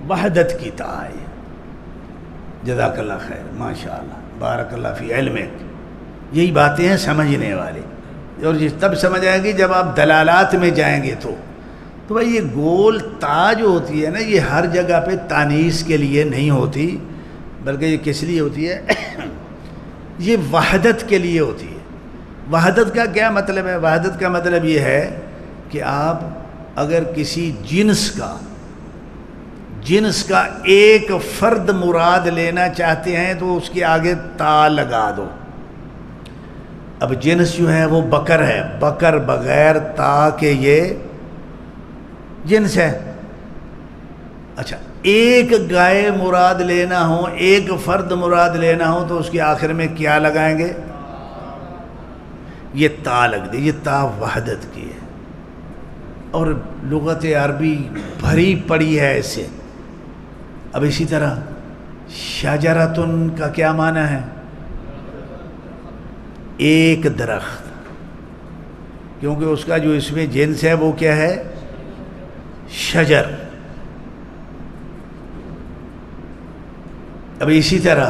وحدت کی تا ہے. جزاک اللہ خیر، ماشاء اللہ، بارک اللہ فی علمک. یہی باتیں ہیں سمجھنے والی، اور یہ تب سمجھ آئے گی جب آپ دلالات میں جائیں گے. تو بھائی یہ گول تا جو ہوتی ہے نا، یہ ہر جگہ پہ تانیث کے لیے نہیں ہوتی، بلکہ یہ کس لیے ہوتی ہے؟ یہ وحدت کے لیے ہوتی ہے. وحدت کا کیا مطلب ہے؟ وحدت کا مطلب یہ ہے کہ آپ اگر کسی جنس کا ایک فرد مراد لینا چاہتے ہیں تو اس کے آگے تا لگا دو. اب جنس جو ہے وہ بکر ہے، بکر بغیر تا کے یہ جنس ہے. اچھا ایک گائے مراد لینا ہو، ایک فرد مراد لینا ہو تو اس کے آخر میں کیا لگائیں گے؟ یہ تا لگ دے. یہ تا وحدت کی ہے، اور لغت عربی بھری پڑی ہے اس سے. اب اسی طرح شجرتن کا کیا معنی ہے؟ ایک درخت، کیونکہ اس کا جو اس میں جنس ہے وہ کیا ہے؟ شجر. اب اسی طرح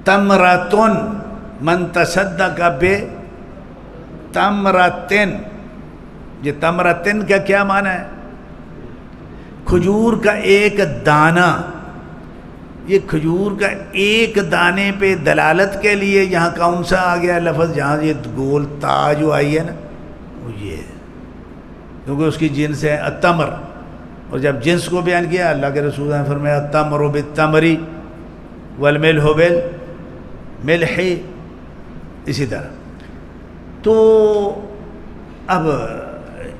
تمرتن، من تصدق بے تمرتن. یہ تمرتن کا کیا معنی ہے؟ کھجور کا ایک دانہ. یہ کھجور کا ایک دانے پہ دلالت کے لیے یہاں کون سا آ گیا لفظ؟ جہاں یہ گول تا جو آئی ہے نا وہ یہ ہے، کیونکہ اس کی جنس ہے التمر. اور جب جنس کو بیان کیا اللہ کے رسول نے فرمایا التمر بالتمر والملح بالملح. اسی طرح تو اب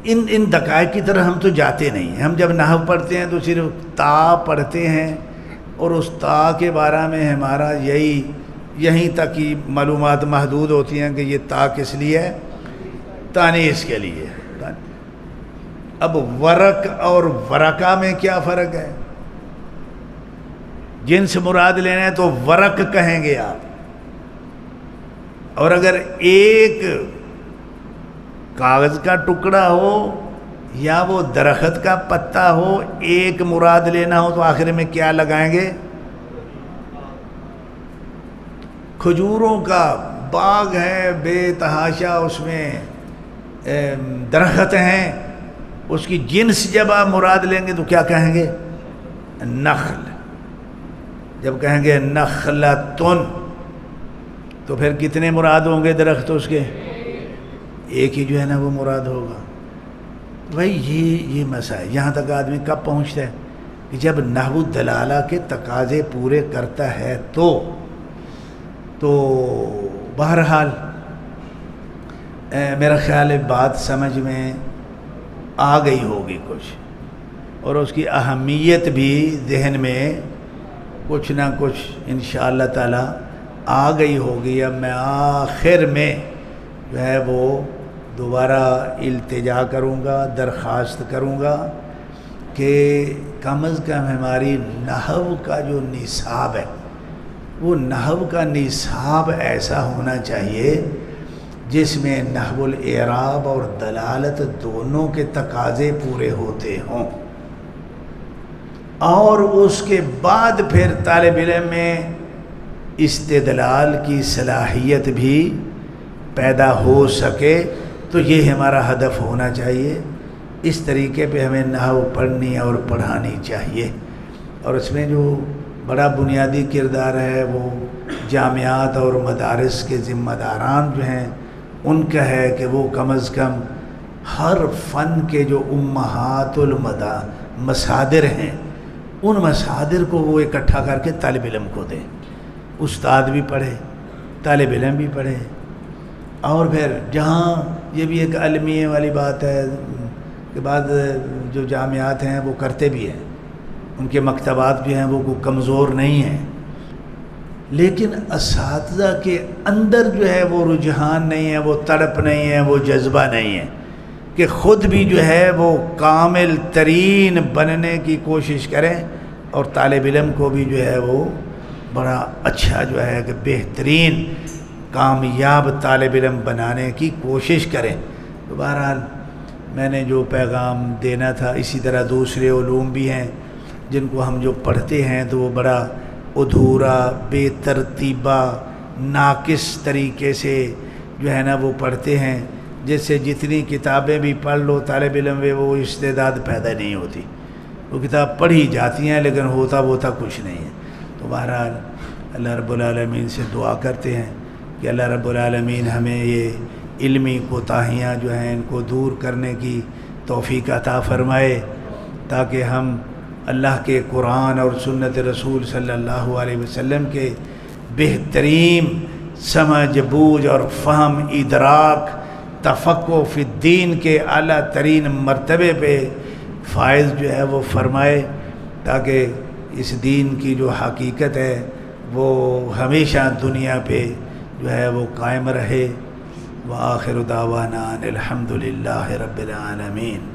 ان دقائق کی طرح ہم تو جاتے نہیں ہیں. ہم جب نحو پڑھتے ہیں تو صرف تا پڑھتے ہیں، اور اس تا کے بارے میں ہمارا یہیں تک کی معلومات محدود ہوتی ہیں کہ یہ تا کس لیے ہے؟ تانیث کے لیے. اب ورق اور ورقہ میں کیا فرق ہے؟ جنس مراد لینا ہے تو ورق کہیں گے آپ، اور اگر ایک کاغذ کا ٹکڑا ہو یا وہ درخت کا پتا ہو، ایک مراد لینا ہو تو آخر میں کیا لگائیں گے؟ کھجوروں کا باغ ہے بے تحاشا، اس میں درخت ہیں، اس کی جنس جب آپ مراد لیں گے تو کیا کہیں گے؟ نخل. جب کہیں گے نخلتن تو پھر کتنے مراد ہوں گے درخت اس کے؟ ایک ہی جو ہے نا وہ مراد ہوگا. بھائی یہ مسائل یہاں تک آدمی کب پہنچتا ہے کہ جب نحو دلالہ کے تقاضے پورے کرتا ہے تو بہرحال میرا خیال ہے بات سمجھ میں آ گئی ہوگی کچھ، اور اس کی اہمیت بھی ذہن میں کچھ نہ کچھ انشاءاللہ تعالی آ گئی ہوگی. اب میں آخر میں جو ہے وہ دوبارہ التجا کروں گا، درخواست کروں گا کہ کم از کم ہماری نحو کا جو نصاب ہے وہ نحو کا نصاب ایسا ہونا چاہیے جس میں نحو الاعراب اور دلالت دونوں کے تقاضے پورے ہوتے ہوں، اور اس کے بعد پھر طالب علم میں استدلال کی صلاحیت بھی پیدا ہو سکے. تو یہ ہمارا ہدف ہونا چاہیے. اس طریقے پہ ہمیں نحو پڑھنی اور پڑھانی چاہیے۔ اور اس میں جو بڑا بنیادی کردار ہے وہ جامعات اور مدارس کے ذمہ داران جو ہیں ان کا ہے کہ وہ کم از کم ہر فن کے جو امہات المصادر ہیں ان مصادر کو وہ اکٹھا کر کے طالب علم کو دیں، استاد بھی پڑھے، طالب علم بھی پڑھے۔ اور پھر جہاں یہ بھی ایک علمیہ والی بات ہے کہ بعد جو جامعات ہیں وہ کرتے بھی ہیں، ان کے مکتبات بھی ہیں وہ کوئی کمزور نہیں ہیں، لیکن اساتذہ کے اندر جو ہے وہ رجحان نہیں ہے، وہ تڑپ نہیں ہے، وہ جذبہ نہیں ہے کہ خود بھی جو ہے وہ کامل ترین بننے کی کوشش کریں اور طالب علم کو بھی جو ہے وہ بڑا اچھا جو ہے کہ بہترین کامیاب طالب علم بنانے کی کوشش کریں۔ تو بہرحال میں نے جو پیغام دینا تھا، اسی طرح دوسرے علوم بھی ہیں جن کو ہم جو پڑھتے ہیں تو وہ بڑا ادھورا، بے ترتیبہ، ناقص طریقے سے جو ہے نا وہ پڑھتے ہیں، جس سے جتنی کتابیں بھی پڑھ لو طالب علم میں وہ استعداد پیدا نہیں ہوتی، وہ کتاب پڑھی جاتی ہیں لیکن ہوتا کچھ نہیں ہے۔ تو بہرحال اللہ رب العالمین سے دعا کرتے ہیں کہ اللہ رب العالمین ہمیں یہ علمی کوتاہیاں جو ہیں ان کو دور کرنے کی توفیق عطا فرمائے، تاکہ ہم اللہ کے قرآن اور سنت رسول صلی اللہ علیہ وسلم کے بہترین سمجھ بوجھ اور فہم، ادراک، تفقہ فی الدین کے اعلیٰ ترین مرتبے پہ فائز جو ہے وہ فرمائے، تاکہ اس دین کی جو حقیقت ہے وہ ہمیشہ دنیا پہ جو ہے وہ قائم رہے۔ وآخر دعوانا ان الحمد للہ رب العالمین۔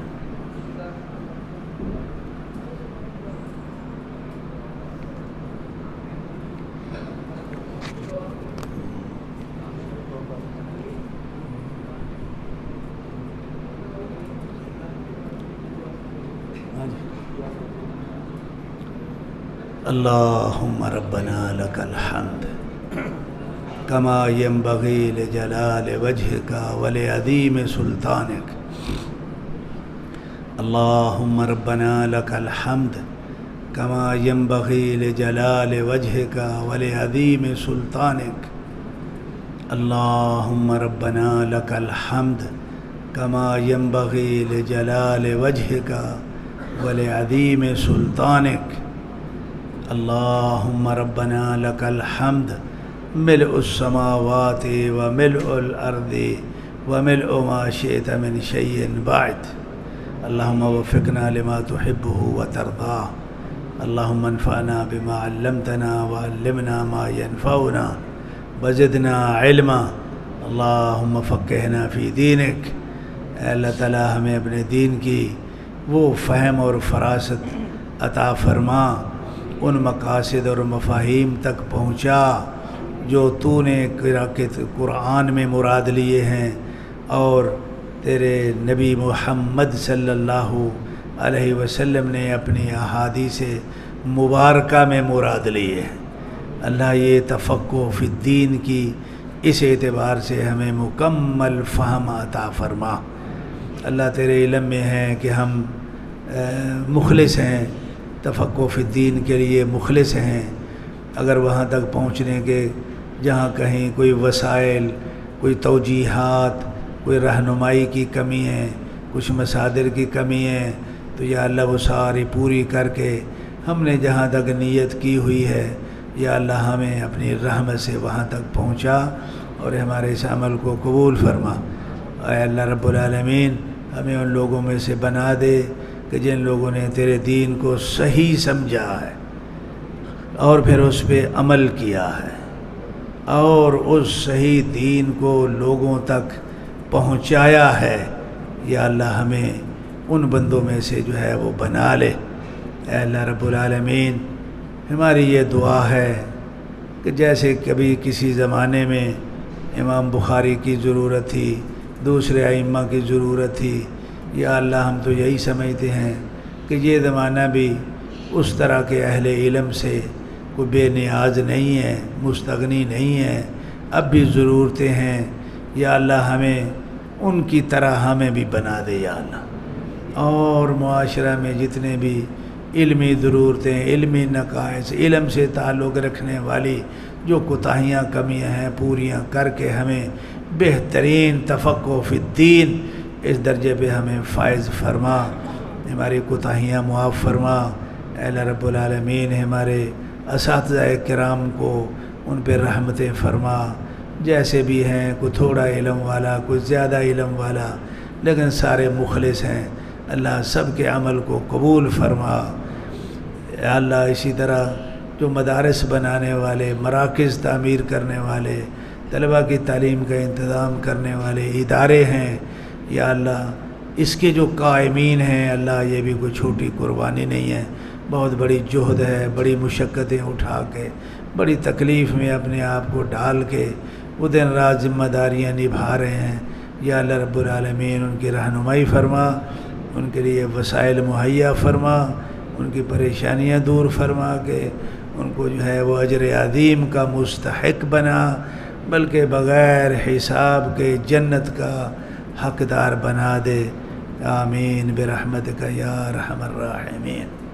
اللہم ربنا لک الحمد کما ینبغی لجلال وجہک ولعظیم سلطانک۔ اللہم ربنا لک الحمد کما ینبغی لجلال وجہک ولعظیم سلطانک۔ اللہم ربنا لک الحمد کما ینبغی لجلال وجہک ولعظیم سلطانک۔ اللہم ربنا لک الحمد ملء السماوات وملء الارض وملء ما شئت من شیء بعد۔ اللہم وفقنا لما تحبه وترضاه۔ اللہم انفعنا بما علمتنا وعلمنا ما ينفعنا وزدنا علما۔ اللہم فقہنا فی دینک۔ اے اللہ تعالی ہمیں اپنے دین کی وہ فہم اور فراست عطا فرما، ان مقاصد اور مفاہیم تک پہنچا جو تو نے قرآن میں مراد لیے ہیں اور تیرے نبی محمد صلی اللہ علیہ وسلم نے اپنی احادیث مبارکہ میں مراد لیے ہیں۔ اللہ یہ تفقہ فی الدین کی اس اعتبار سے ہمیں مکمل فہم عطا فرما۔ اللہ تیرے علم میں ہے کہ ہم مخلص ہیں، تفقہ فی الدین کے لیے مخلص ہیں، اگر وہاں تک پہنچنے کے جہاں کہیں کوئی وسائل، کوئی توجیحات، کوئی رہنمائی کی کمی ہے، کچھ مصادر کی کمی ہے، تو یا اللہ وہ ساری پوری کر کے ہم نے جہاں تک نیت کی ہوئی ہے یا اللہ ہمیں اپنی رحمت سے وہاں تک پہنچا اور ہمارے اس عمل کو قبول فرما۔ اے اللہ رب العالمین ہمیں ان لوگوں میں سے بنا دے کہ جن لوگوں نے تیرے دین کو صحیح سمجھا ہے اور پھر اس پہ عمل کیا ہے اور اس صحیح دین کو لوگوں تک پہنچایا ہے، یا اللہ ہمیں ان بندوں میں سے جو ہے وہ بنا لے۔ اے اللہ رب العالمین ہماری یہ دعا ہے کہ جیسے کبھی کسی زمانے میں امام بخاری کی ضرورت تھی، دوسرے ائمہ کی ضرورت تھی، یا اللہ ہم تو یہی سمجھتے ہیں کہ یہ زمانہ بھی اس طرح کے اہل علم سے کوئی بے نیاز نہیں ہے، مستغنی نہیں ہے، اب بھی ضرورتیں ہیں، یا اللہ ہمیں ان کی طرح ہمیں بھی بنا دے یا اللہ۔ اور معاشرہ میں جتنے بھی علمی ضرورتیں، علمی نقائص، علم سے تعلق رکھنے والی جو کوتاہیاں کمیاں ہیں پوریاں کر کے ہمیں بہترین تفقہ فی الدین اس درجے پہ ہمیں فائز فرما، ہماری کوتاہیاں معاف فرما۔ اے اللہ رب العالمین ہمارے اساتذہ کرام کو ان پہ رحمتیں فرما، جیسے بھی ہیں، کوئی تھوڑا علم والا، کوئی زیادہ علم والا، لیکن سارے مخلص ہیں۔ اللہ سب کے عمل کو قبول فرما۔ یا اللہ اسی طرح جو مدارس بنانے والے، مراکز تعمیر کرنے والے، طلباء کی تعلیم کا انتظام کرنے والے ادارے ہیں، یا اللہ اس کے جو قائمین ہیں، اللہ یہ بھی کوئی چھوٹی قربانی نہیں ہے، بہت بڑی جہد ہے، بڑی مشقتیں اٹھا کے، بڑی تکلیف میں اپنے آپ کو ڈال کے وہ دن رات ذمہ داریاں نبھا رہے ہیں۔ یا اللہ رب العالمین ان کی رہنمائی فرما، ان کے لیے وسائل مہیا فرما، ان کی پریشانیاں دور فرما کے ان کو جو ہے وہ اجر عظیم کا مستحق بنا، بلکہ بغیر حساب کے جنت کا حقدار بنا دے۔ آمین برحمتک یا ارحم الراحمین۔